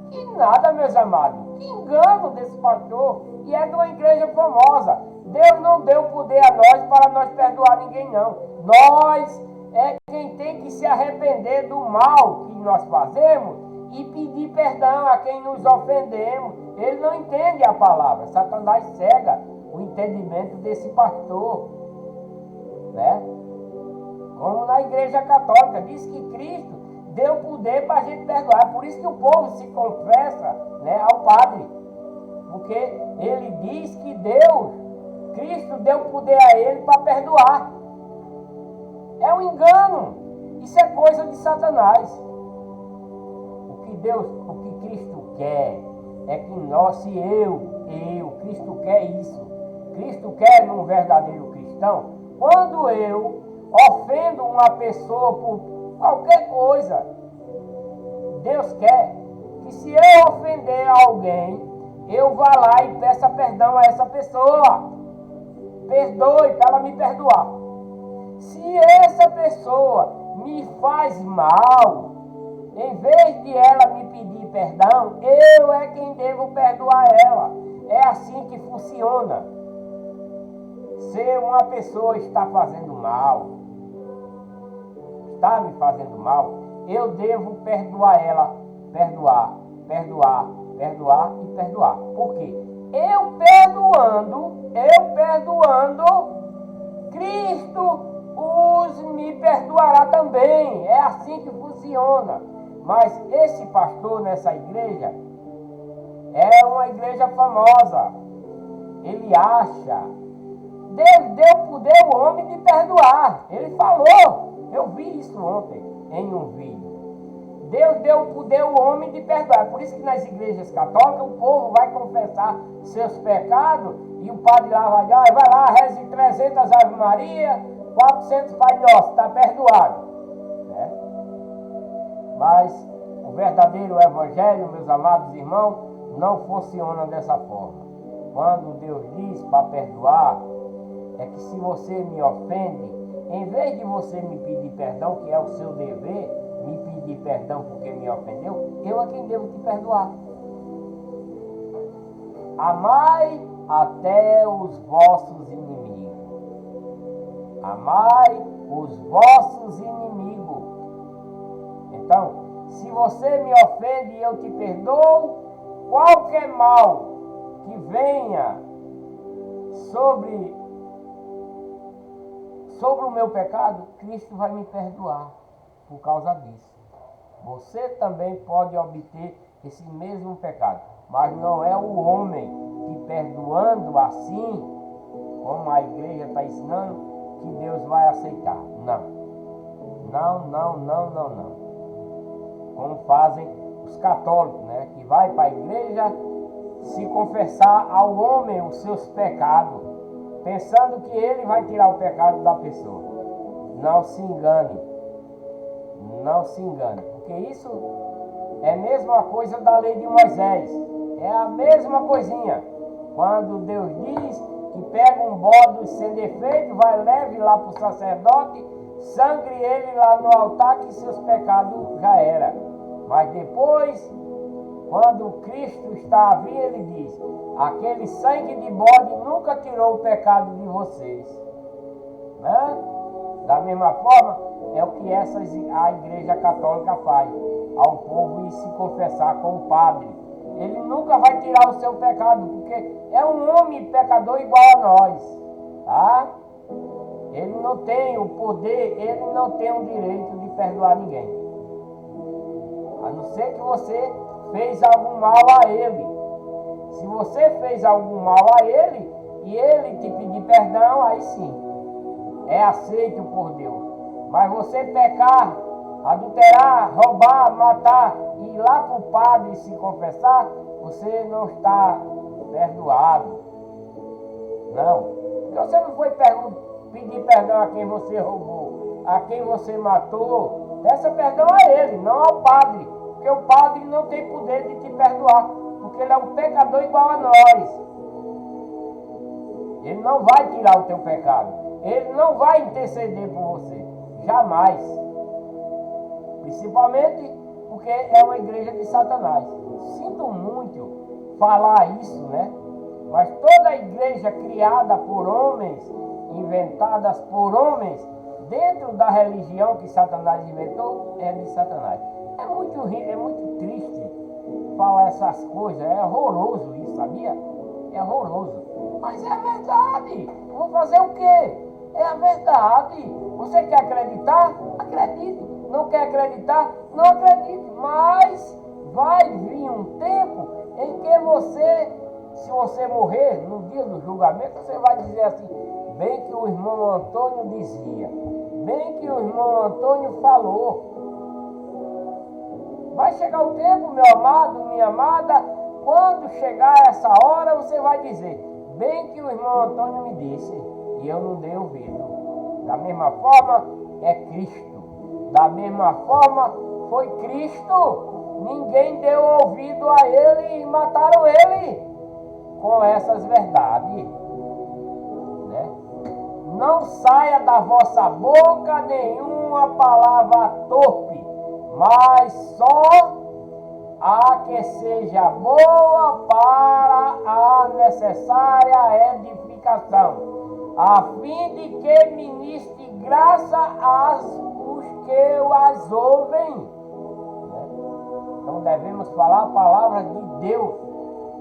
A: Que nada, meus amados. Que engano desse pastor. E é de uma igreja famosa. Deus não deu poder a nós para nós perdoar ninguém, não. Nós é quem tem que se arrepender do mal que nós fazemos e pedir perdão a quem nos ofendemos. Ele não entende a palavra. Satanás cega o entendimento desse pastor, né? Como na Igreja Católica diz que Cristo deu poder para a gente perdoar. É por isso que o povo se confessa, né, ao Padre, porque ele diz que Cristo deu poder a ele para perdoar. É um engano. Isso é coisa de Satanás. O que Cristo quer é que nós, Cristo quer isso. Cristo quer num verdadeiro cristão, quando eu ofendo uma pessoa por qualquer coisa, Deus quer que se eu ofender alguém, eu vá lá e peça perdão a essa pessoa. Perdoe para ela me perdoar. Se essa pessoa me faz mal, em vez de ela me pedir perdão, eu é quem devo perdoar ela. É assim que funciona. Se uma pessoa está fazendo mal, está me fazendo mal, eu devo perdoar ela, perdoar e perdoar. Por quê? Eu perdoando, Cristo os me perdoará também. É assim que funciona. Mas esse pastor nessa igreja é uma igreja famosa. Ele acha, Deus deu poder ao homem de perdoar. Ele falou, eu vi isso ontem em um vídeo. Deus deu poder ao homem de perdoar. Por isso que nas igrejas católicas o povo vai confessar seus pecados e o padre lá vai lá, reze 300 Ave Maria, 400 Pai Nosso, está perdoado. Né? Mas o verdadeiro evangelho, meus amados irmãos, não funciona dessa forma. Quando Deus diz para perdoar, é que se você me ofende, em vez de você me pedir perdão, que é o seu dever, me pedir perdão porque me ofendeu, eu é quem devo te perdoar. Amai até os vossos inimigos. Amai os vossos inimigos. Então, se você me ofende e eu te perdoo, qualquer mal que venha sobre o meu pecado, Cristo vai me perdoar por causa disso. Você também pode obter esse mesmo pecado, mas não é o homem que perdoando assim, como a igreja está ensinando, que Deus vai aceitar. Não. Como fazem os católicos, né? Que vai para a igreja se confessar ao homem os seus pecados, pensando que ele vai tirar o pecado da pessoa. Não se engane. Não se engane. Porque isso é a mesma coisa da lei de Moisés. É a mesma coisinha. Quando Deus diz que pega um bode sem defeito, vai leve lá para o sacerdote, sangre ele lá no altar, que seus pecados já era. Mas depois, quando Cristo está a vir, ele diz: aquele sangue de bode nunca tirou o pecado de vocês. Né? Da mesma forma, é o que a igreja católica faz ao povo ir se confessar com o padre. Ele nunca vai tirar o seu pecado, porque é um homem pecador igual a nós. Tá? Ele não tem o poder, ele não tem o direito de perdoar ninguém. A não ser que você fez algum mal a ele. Se você fez algum mal a ele e ele te pedir perdão, aí sim, é aceito por Deus. Mas você pecar, adulterar, roubar, matar e ir lá para o padre se confessar, você não está perdoado. Não. Porque você não foi pedir perdão a quem você roubou, a quem você matou. Peça perdão a ele, não ao padre. Porque o padre não tem poder de te perdoar. Porque ele é um pecador igual a nós. Ele não vai tirar o teu pecado. Ele não vai interceder por você. Jamais. Principalmente porque é uma igreja de Satanás. Sinto muito falar isso, né? Mas toda igreja criada por homens, inventadas por homens, dentro da religião que Satanás inventou, é de Satanás. É muito triste falar essas coisas. É horroroso isso, sabia? É horroroso. Mas é verdade. Vou fazer o quê? É a verdade. Você quer acreditar? Acredite. Não quer acreditar? Não acredite. Mas vai vir um tempo em que você, se você morrer no dia do julgamento, você vai dizer assim: bem que o irmão Antônio dizia, bem que o irmão Antônio falou. Vai chegar o tempo, meu amado, minha amada, quando chegar essa hora, você vai dizer: bem que o irmão Antônio me disse, e eu não dei ouvido. Da mesma forma, é Cristo. Da mesma forma, foi Cristo. Ninguém deu ouvido a ele e mataram ele com essas verdades. Né? Não saia da vossa boca nenhuma palavra torpe, mas só a que seja boa para a necessária edificação, a fim de que ministre graça aos que as ouvem. Né? Então devemos falar palavras de Deus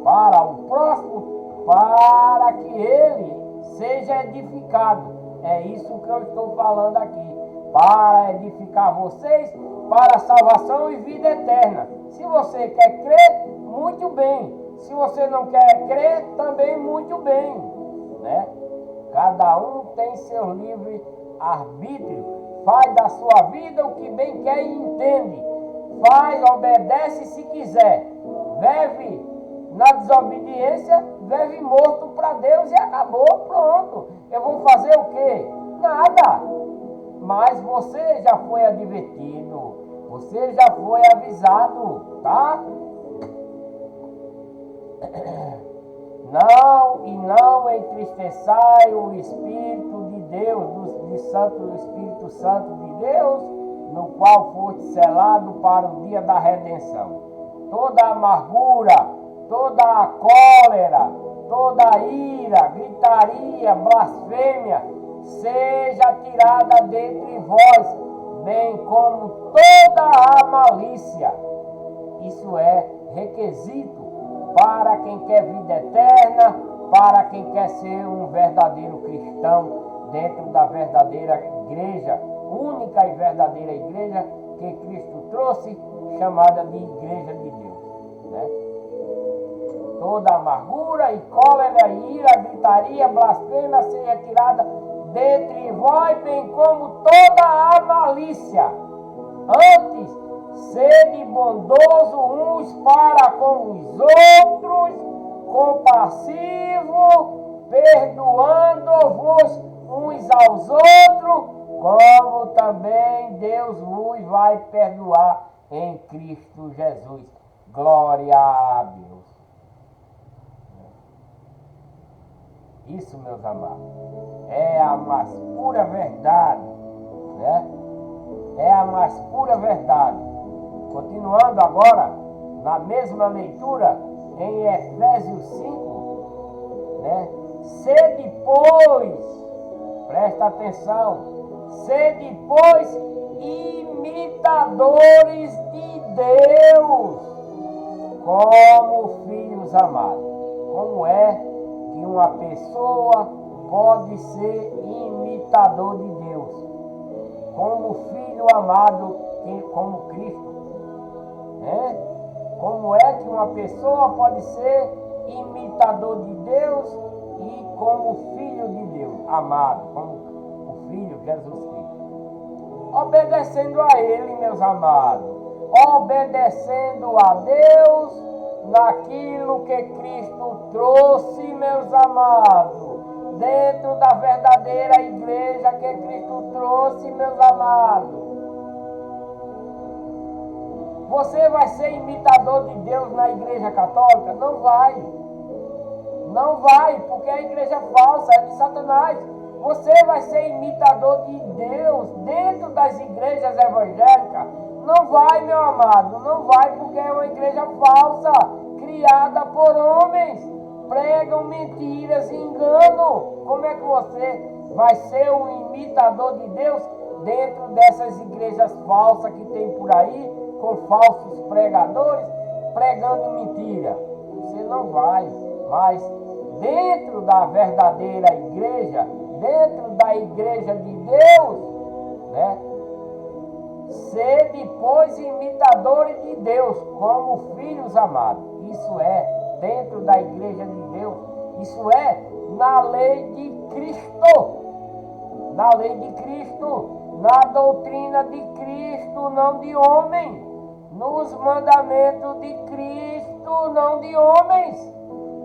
A: para o próximo, para que ele seja edificado. É isso que eu estou falando aqui. Para edificar vocês, para a salvação e vida eterna. Se você quer crer, muito bem. Se você não quer crer, também muito bem. Né? Cada um tem seu livre arbítrio. Faz da sua vida o que bem quer e entende. Faz, obedece se quiser. Vive na desobediência, vive morto para Deus e acabou, pronto. Eu vou fazer o quê? Nada. Mas você já foi advertido, você já foi avisado, tá? Não entristeçai o Espírito de Deus, do Espírito Santo de Deus, no qual foste selado para o dia da redenção. Toda amargura, toda a cólera, toda a ira, gritaria, blasfêmia, seja tirada dentre vós, bem como toda a malícia. Isso é requisito para quem quer vida eterna, para quem quer ser um verdadeiro cristão dentro da verdadeira igreja, única e verdadeira igreja que Cristo trouxe, chamada de Igreja de Deus. Né? Toda amargura e cólera, ira, gritaria, blasfêmia seja tirada dentre vós, bem como toda a malícia. Antes, sede bondoso uns para com os outros, compassivo, perdoando-vos uns aos outros, como também Deus vos vai perdoar em Cristo Jesus. Glória a Deus. Isso, meus amados, é a mais pura verdade, né? É a mais pura verdade. Continuando agora, na mesma leitura, em Efésios 5, né? Sede, pois, presta atenção, sede, pois, imitadores de Deus, como filhos amados. Como é que uma pessoa pode ser imitador de Deus? Como filho amado, como Cristo. Né? Como é que uma pessoa pode ser imitador de Deus e como filho de Deus, amado, como o Filho Jesus Cristo? Obedecendo a Ele, meus amados. Obedecendo a Deus naquilo que Cristo trouxe, meus amados. Dentro da verdadeira igreja que Cristo trouxe, meus amados. Você vai ser imitador de Deus na igreja católica? Não vai. Não vai, porque é a igreja falsa, é de Satanás. Você vai ser imitador de Deus dentro das igrejas evangélicas? Não vai, meu amado, não vai, porque é uma igreja falsa, criada por homens. Pregam mentiras e engano. Como é que você vai ser um imitador de Deus dentro dessas igrejas falsas que tem por aí, com falsos pregadores, pregando mentira? Você não vai. Mas dentro da verdadeira igreja, dentro da igreja de Deus, né? Sede, pois, imitadores de Deus, como filhos amados. Isso é dentro da igreja de Deus. Isso é na lei de Cristo. Na lei de Cristo. Na doutrina de Cristo, não de homem. Nos mandamentos de Cristo, não de homens.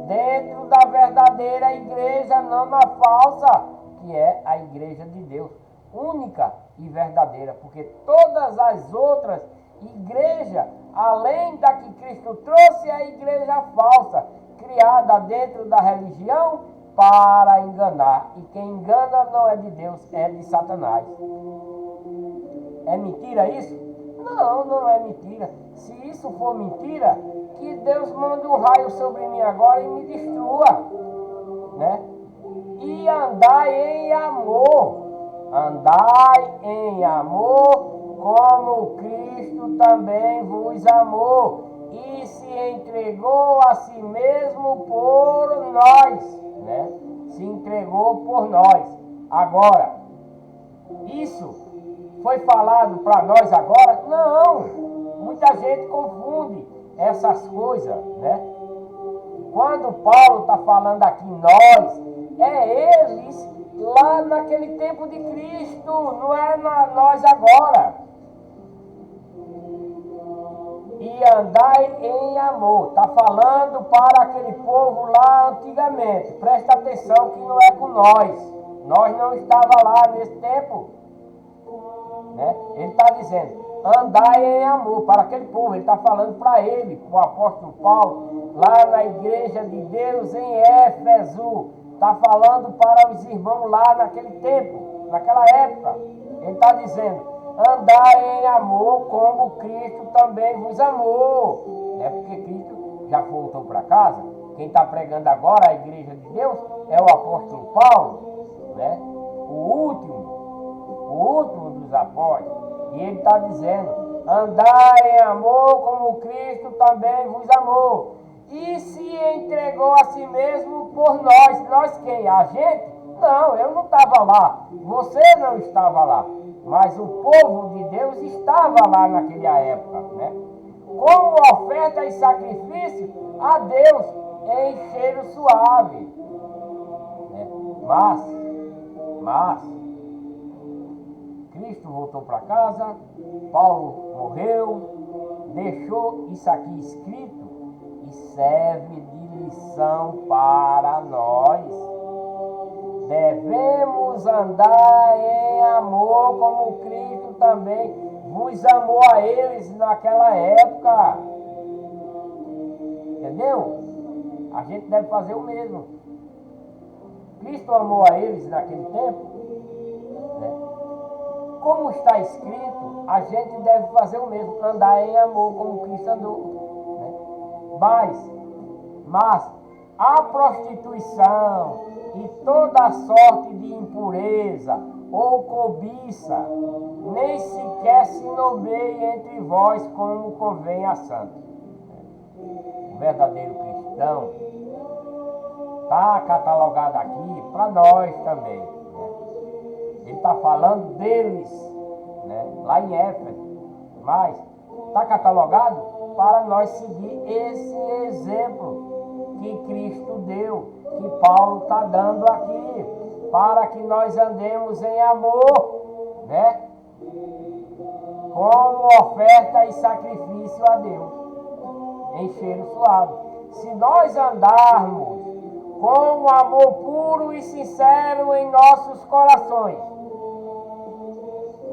A: Dentro da verdadeira igreja, não na falsa, que é a igreja de Deus. Única e verdadeira. Porque todas as outras igrejas, além da que Cristo trouxe, é a igreja falsa, criada dentro da religião para enganar. E quem engana não é de Deus, é de Satanás. É mentira isso? Não, não é mentira. Se isso for mentira, que Deus mande um raio sobre mim agora e me destrua, né? E andai em amor. Andai em amor como Cristo também vos amou e se entregou a si mesmo por nós, né? Se entregou por nós. Agora, isso foi falado para nós agora? Não! Muita gente confunde essas coisas, né? Quando Paulo está falando aqui nós, é eles lá naquele tempo de Cristo, não é nós agora. E andai em amor. Está falando para aquele povo lá antigamente. Presta atenção que não é com nós. Nós não estávamos lá nesse tempo. Né? Ele está dizendo, andai em amor para aquele povo. Ele está falando para ele, para o apóstolo Paulo, lá na igreja de Deus em Éfeso. Está falando para os irmãos lá naquele tempo, naquela época. Ele está dizendo, andai em amor como Cristo também vos amou. É porque Cristo já voltou para casa. Quem está pregando agora a igreja de Deus é o apóstolo Paulo, né? O último dos apóstolos. E ele está dizendo, andai em amor como Cristo também vos amou. E se entregou a si mesmo por nós. Nós quem? A gente? Não, eu não estava lá. Você não estava lá. Mas o povo de Deus estava lá naquela época, né? Como oferta e sacrifício a Deus em cheiro suave. Né? Mas, Cristo voltou para casa, Paulo morreu, deixou isso aqui escrito e serve de lição para nós. Devemos andar em amor como Cristo também vos amou a eles naquela época. Entendeu? A gente deve fazer o mesmo. Cristo amou a eles naquele tempo, né? Como está escrito, a gente deve fazer o mesmo, andar em amor como Cristo andou, né? Mas a prostituição e toda sorte de impureza ou cobiça nem sequer se nomeie entre vós como convém a santos. O verdadeiro cristão está catalogado aqui para nós também, né? Ele está falando deles, né? Lá em Éfeso, mas está catalogado para nós seguir esse exemplo que Cristo deu, que Paulo está dando aqui, para que nós andemos em amor, né? Como oferta e sacrifício a Deus, em cheiro suave. Se nós andarmos com um amor puro e sincero em nossos corações,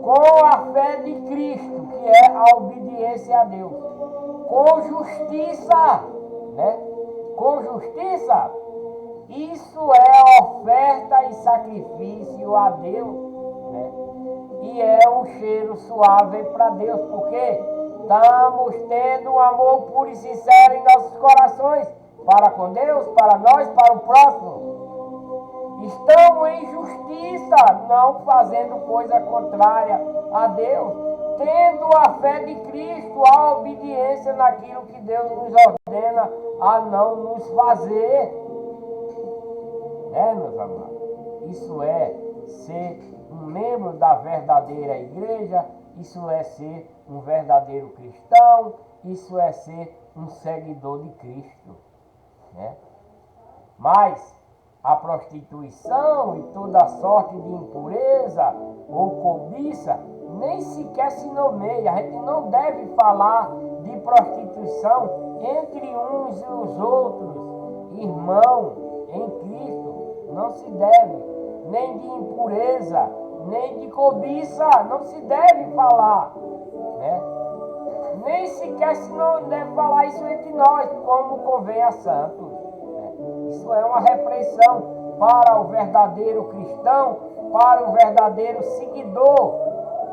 A: com a fé de Cristo, que é a obediência a Deus, com justiça, né? Com justiça, isso é oferta e sacrifício a Deus, né? E é um cheiro suave para Deus, porque estamos tendo um amor puro e sincero em nossos corações, para com Deus, para nós, para o próximo. Estamos em justiça, não fazendo coisa contrária a Deus, tendo a fé de Cristo, a obediência naquilo que Deus nos ordena a não nos fazer. Né, meus amados? Isso é ser um membro da verdadeira igreja, isso é ser um verdadeiro cristão, isso é ser um seguidor de Cristo, né? Mas a prostituição e toda sorte de impureza ou cobiça nem sequer se nomeia. A gente não deve falar de prostituição entre uns e os outros, irmão em Cristo. Não se deve, nem de impureza, nem de cobiça, não se deve falar, né? Nem sequer se não deve falar isso entre nós, como convém a santos, né? Isso é uma repreensão para o verdadeiro cristão, para o verdadeiro seguidor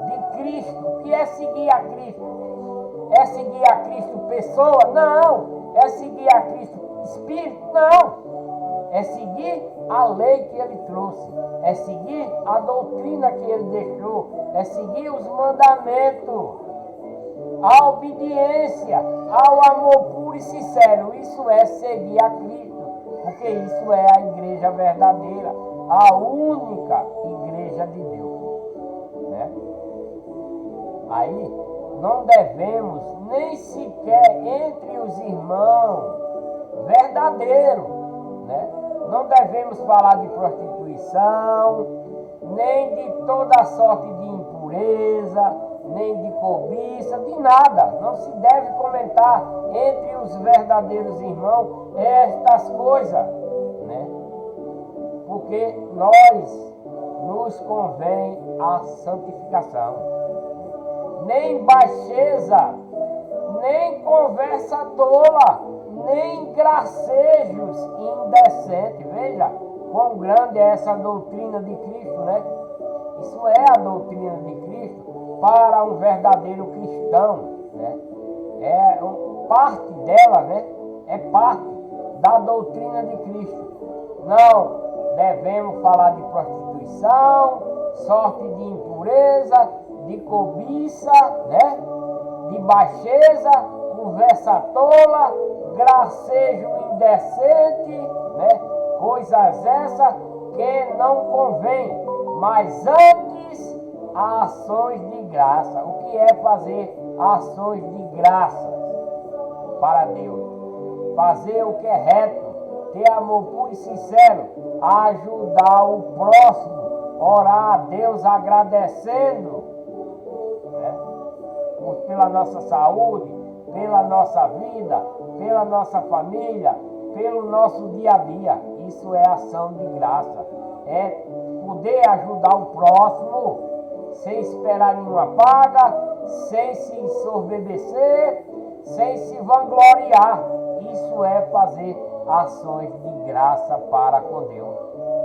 A: de Cristo. O que é seguir a Cristo? É seguir a Cristo pessoa? Não. É seguir a Cristo Espírito? Não. É seguir a lei que ele trouxe, é seguir a doutrina que ele deixou, é seguir os mandamentos, a obediência, ao amor puro e sincero. Isso é seguir a Cristo, porque isso é a igreja verdadeira, a única igreja de Deus, né? Aí não devemos nem sequer entre os irmãos verdadeiros, né? Não devemos falar de prostituição, nem de toda sorte de impureza, nem de cobiça, de nada. Não se deve comentar entre os verdadeiros irmãos estas coisas, né? Porque nos convém a santificação. Nem baixeza, nem conversa tola, nem gracejos indecentes. Veja quão grande é essa doutrina de Cristo, né? Isso é a doutrina de Cristo para um verdadeiro cristão, né? Parte dela, né? É parte da doutrina de Cristo. Não devemos falar de prostituição, sorte de impureza, de cobiça, né? De baixeza, conversa tola, gracejo indecente, né? Coisas essas que não convém, mas antes ações de graça. O que é fazer ações de graça para Deus? Fazer o que é reto, ter amor puro e sincero, ajudar o próximo, orar a Deus agradecendo, né? Pela nossa saúde, pela nossa vida, pela nossa família, pelo nosso dia a dia. Isso é ação de graça. É poder ajudar o próximo sem esperar nenhuma paga, sem se ensorbebecer, sem se vangloriar. Isso é fazer ações de graça para com Deus,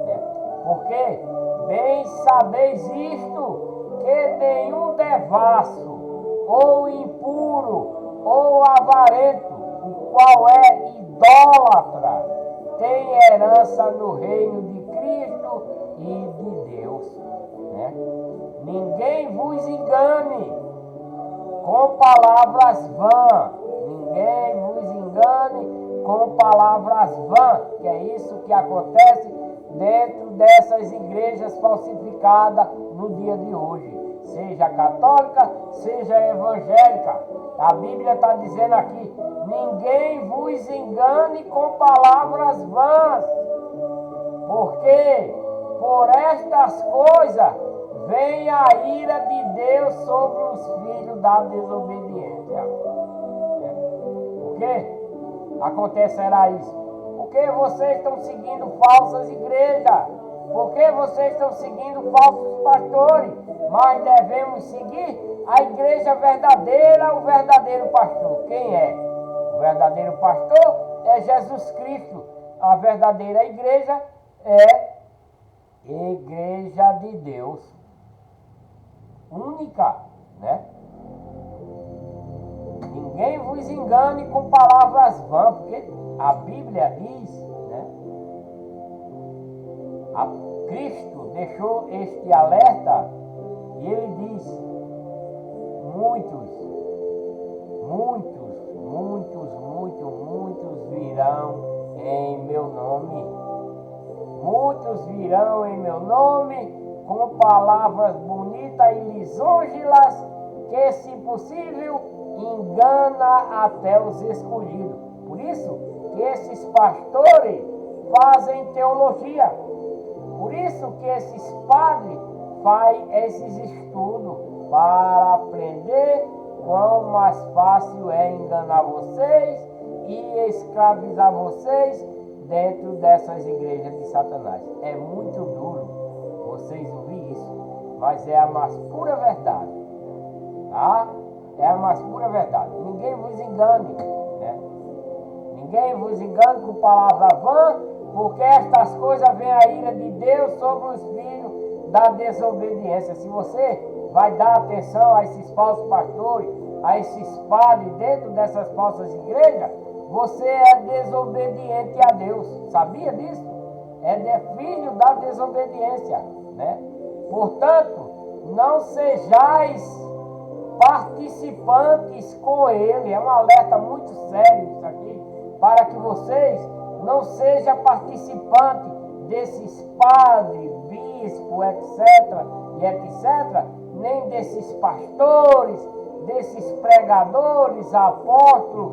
A: né? Porque bem sabeis isto, que nenhum devasso, ou impuro, ou avarento, o qual é idólatra, tem herança no reino de Cristo e de Deus, né? Ninguém vos engane com palavras vãs. Ninguém vos engane com palavras vãs, que é isso que acontece dentro dessas igrejas falsificadas no dia de hoje, seja católica, seja evangélica. A Bíblia está dizendo aqui: ninguém vos engane com palavras vãs, porque por estas coisas vem a ira de Deus sobre os filhos da desobediência. Por quê acontecerá isso? Porque vocês estão seguindo falsas igrejas, porque vocês estão seguindo falsos pastores, mas devemos seguir a igreja verdadeira, o verdadeiro pastor. Quem é? O verdadeiro pastor é Jesus Cristo. A verdadeira igreja é igreja de Deus, única, né? Ninguém vos engane com palavras vãs, porque a Bíblia diz, né? Cristo deixou este alerta e ele diz: muitos virão em meu nome. Muitos virão em meu nome com palavras bonitas e lisonjelas, que, se possível, engana até os escolhidos. Por isso que esses pastores fazem teologia. Por isso que esses padres fazem esses estudos para aprender quão mais fácil é enganar vocês e escravizar vocês dentro dessas igrejas de Satanás. É muito duro vocês ouvirem isso, mas é a mais pura verdade, tá? É a mais pura verdade. Ninguém vos engane, né? Ninguém vos engane com palavra vã, porque estas coisas vêm a ira de Deus sobre os filhos da desobediência. Se você vai dar atenção a esses falsos pastores, a esses padres dentro dessas falsas igrejas, você é desobediente a Deus. Sabia disso? É filho da desobediência, né? Portanto, não sejais participantes com ele. É um alerta muito sério isso aqui, para que vocês não sejam participantes desses padres, bispos, etc, e etc, nem desses pastores, desses pregadores, apóstolos,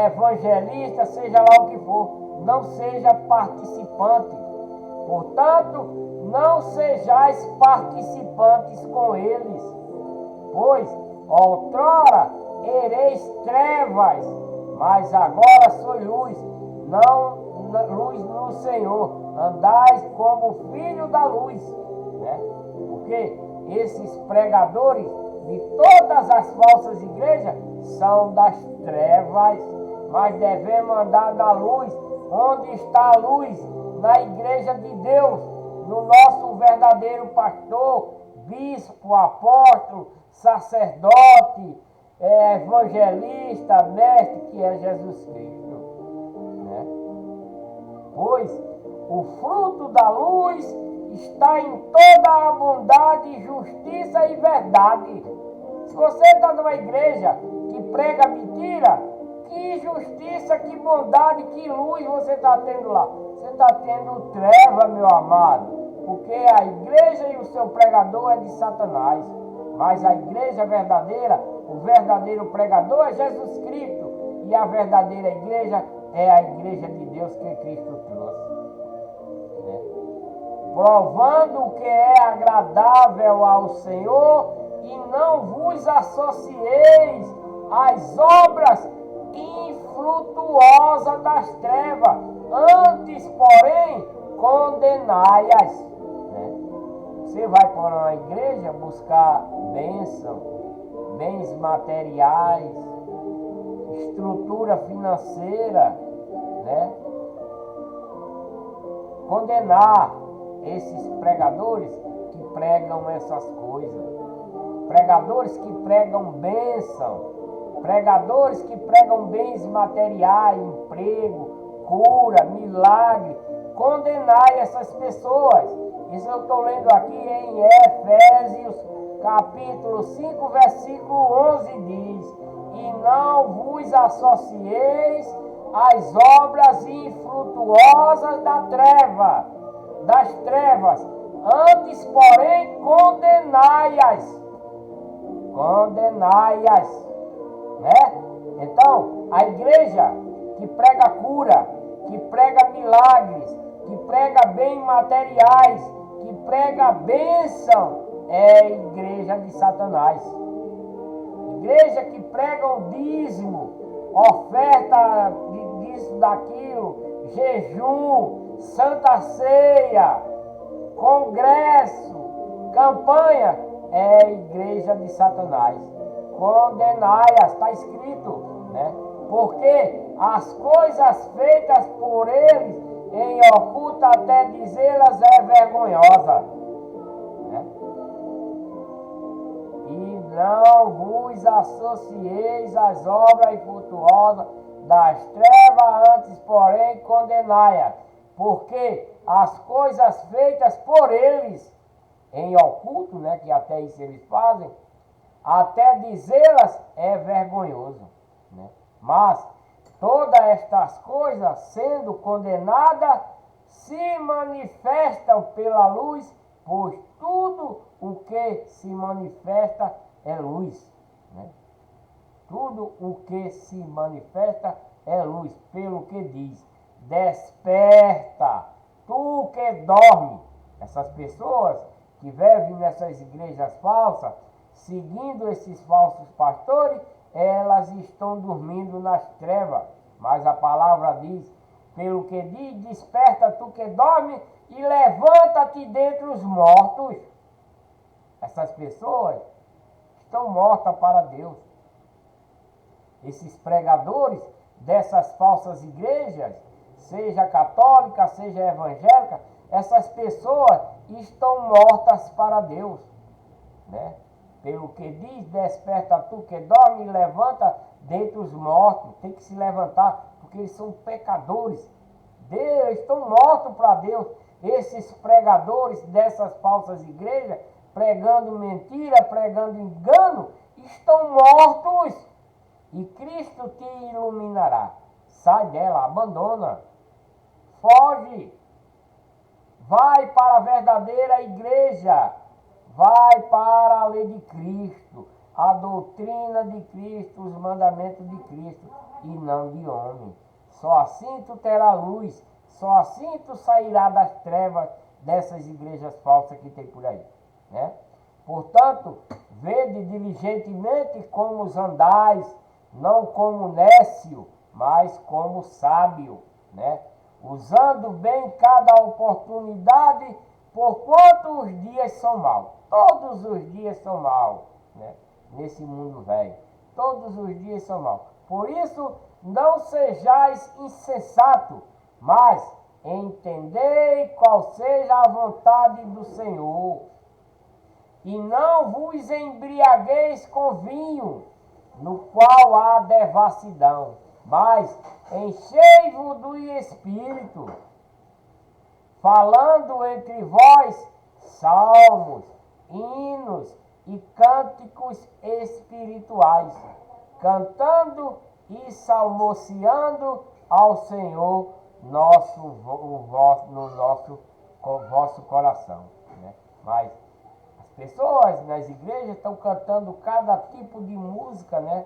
A: evangelistas, seja lá o que for. Não seja participante. Portanto, não sejais participantes com eles, pois outrora ereis trevas, mas agora sois luz, luz no Senhor. Andais como filho da luz, né? Porque esses pregadores de todas as falsas igrejas são das trevas, mas devemos andar na luz. Onde está a luz? Na igreja de Deus, no nosso verdadeiro pastor, bispo, apóstolo, sacerdote, evangelista, mestre, que é Jesus Cristo, né? Pois o fruto da luz está em toda a bondade, justiça e verdade. Se você está numa igreja que prega mentira, que justiça, que bondade, que luz você está tendo lá? Você está tendo treva, meu amado, porque a igreja e o seu pregador é de Satanás. Mas a igreja verdadeira, o verdadeiro pregador é Jesus Cristo. E a verdadeira igreja é a igreja de Deus que Cristo trouxe, né? Provando o que é agradável ao Senhor, e não vos associeis às obras infrutuosas das trevas, antes, porém, condenai-as. Você vai para uma igreja buscar bênção, bens materiais, estrutura financeira, né? Condenar esses pregadores que pregam essas coisas, pregadores que pregam bênção, pregadores que pregam bens materiais, emprego, cura, milagre. Condenai essas pessoas. Isso eu estou lendo aqui em Efésios, capítulo 5, versículo 11, diz: e não vos associeis às obras infrutuosas das trevas, antes, porém, condenai-as, né? Então, a igreja que prega cura, que prega milagres, que prega bens materiais, que prega bênção, é a igreja de Satanás. Igreja que prega o dízimo, oferta disso, daquilo, jejum, santa ceia, congresso, campanha, é a igreja de Satanás. Condenai-as, está escrito, né? Porque as coisas feitas por eles em oculto, até dizê-las, é vergonhosa, né? E não vos associeis às obras infrutuosas das trevas, antes, porém, condenai-as, porque as coisas feitas por eles em oculto, né, que até isso eles fazem, até dizê-las é vergonhoso, né? Mas todas estas coisas, sendo condenadas, se manifestam pela luz, pois tudo o que se manifesta é luz, né? Tudo o que se manifesta é luz, pelo que diz: desperta, tu que dorme. Essas pessoas que vivem nessas igrejas falsas, seguindo esses falsos pastores, elas estão dormindo nas trevas. Mas a palavra diz, pelo que diz: desperta tu que dorme e levanta-te dentre os mortos. Essas pessoas estão mortas para Deus. Esses pregadores dessas falsas igrejas, seja católica, seja evangélica, essas pessoas estão mortas para Deus, né? Pelo que diz: desperta tu que dorme e levanta dentre os mortos. Tem que se levantar, porque eles são pecadores. Estão mortos para Deus. Esses pregadores dessas falsas igrejas pregando mentira, pregando engano, estão mortos e Cristo te iluminará. Sai dela, abandona, foge, vai para a verdadeira igreja, vai para a lei de Cristo, a doutrina de Cristo, os mandamentos de Cristo e não de homem. Só assim tu terá luz, só assim tu sairá das trevas dessas igrejas falsas que tem por aí, né? Portanto, vede diligentemente como os andais, não como nécio, mas como sábio, né? Usando bem cada oportunidade, porquanto os dias são maus. Todos os dias são maus, né? Nesse mundo velho. Todos os dias são maus. Por isso, não sejais insensato, mas entendei qual seja a vontade do Senhor. E não vos embriagueis com vinho, no qual há devassidão, mas enchei-vos do Espírito, falando entre vós salmos, hinos e cânticos espirituais, cantando e salmociando ao Senhor no vosso coração, né? Mas as pessoas nas igrejas estão cantando cada tipo de música, né?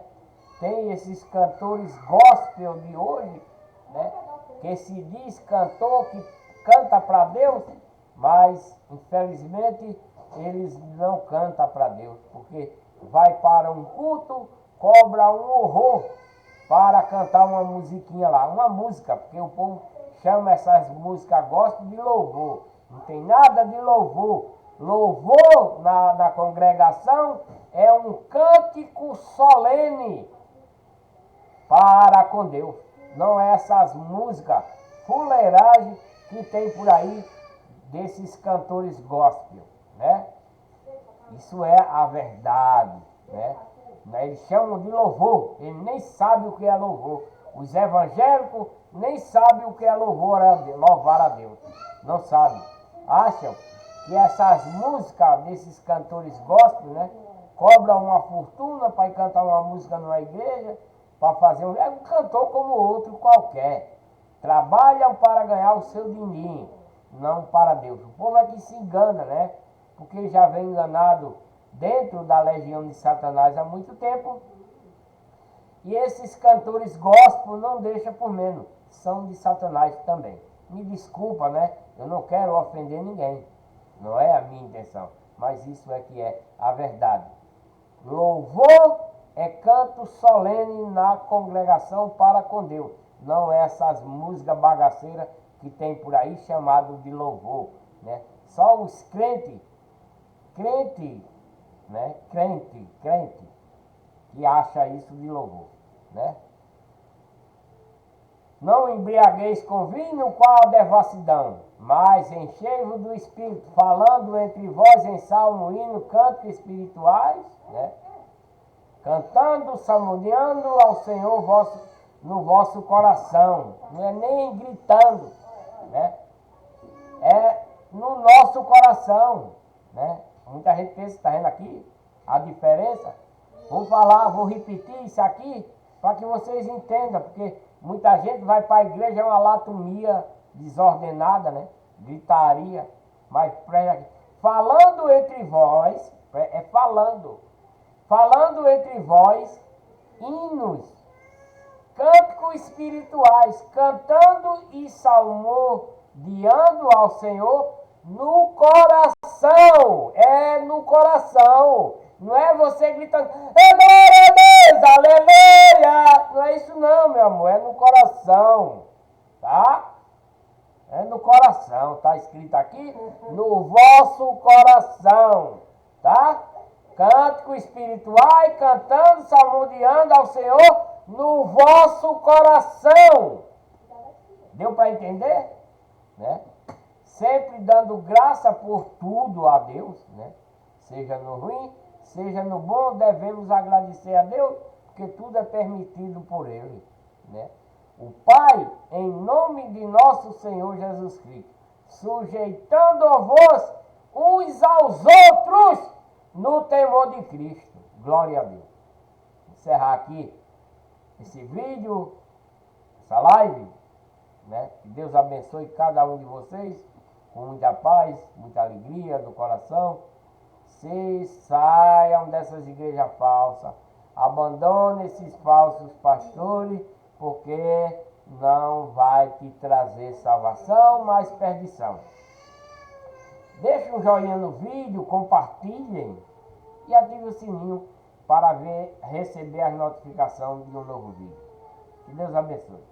A: Tem esses cantores gospel de hoje, né? Que se diz cantor, que canta para Deus, mas infelizmente eles não cantam para Deus, porque vai para um culto, cobra um horror para cantar uma musiquinha lá, uma música, porque o povo chama essas músicas gospel de louvor. Não tem nada de louvor. Louvor na congregação é um cântico solene para com Deus. Não é essas músicas fuleiragem que tem por aí desses cantores gospel, né? Isso é a verdade, né? Eles chamam de louvor, eles nem sabem o que é louvor. Os evangélicos nem sabem o que é louvar a Deus. Não sabem. Acham que essas músicas desses cantores gospel, né? Cobram uma fortuna para ir cantar uma música numa igreja, para fazer um cantor como outro qualquer. Trabalham para ganhar o seu dinheiro, não para Deus. O povo é que se engana, né? Porque já vem enganado dentro da legião de Satanás há muito tempo. E esses cantores gospel não deixam por menos, são de Satanás também. Me desculpa, né? Eu não quero ofender ninguém. Não é a minha intenção. Mas isso é que é a verdade. Louvor é canto solene na congregação para com Deus. Não é essas músicas bagaceiras que tem por aí chamado de louvor, né? Só os crente, né? Crente, que acha isso de louvor, né? Não embriagueis com vinho, no qual há devassidão, mas enchei-vos do Espírito, falando entre vós em salmo, hino, canto espirituais, né? Cantando, salmodiando ao Senhor no vosso coração. Não é nem gritando, né? É no nosso coração, né? Muita gente pensa, está vendo aqui a diferença? Vou repetir isso aqui para que vocês entendam, porque muita gente vai para a igreja, é uma latomia desordenada, né? Gritaria, mas falando entre vós, falando entre vós hinos, cânticos espirituais, cantando e salmodiando ao Senhor no coração. É no coração. Não é você gritando, glória a Deus, aleluia. Não é isso não, meu amor, é no coração, tá? É no coração, tá escrito aqui, no vosso coração, tá? Cântico espiritual, cantando, salmodiando ao Senhor no vosso coração. Deu para entender? Né? Sempre dando graça por tudo a Deus, né? Seja no ruim, seja no bom, devemos agradecer a Deus, porque tudo é permitido por Ele, né? O Pai, em nome de nosso Senhor Jesus Cristo, sujeitando-vos uns aos outros no temor de Cristo. Glória a Deus. Vou encerrar aqui esse vídeo, essa live, né? Que Deus abençoe cada um de vocês com muita paz, muita alegria do coração. Se saiam dessas igrejas falsas, abandone esses falsos pastores, porque não vai te trazer salvação, mas perdição. Deixe um joinha no vídeo, compartilhem e ative o sininho para receber as notificações de um novo vídeo. Que Deus abençoe.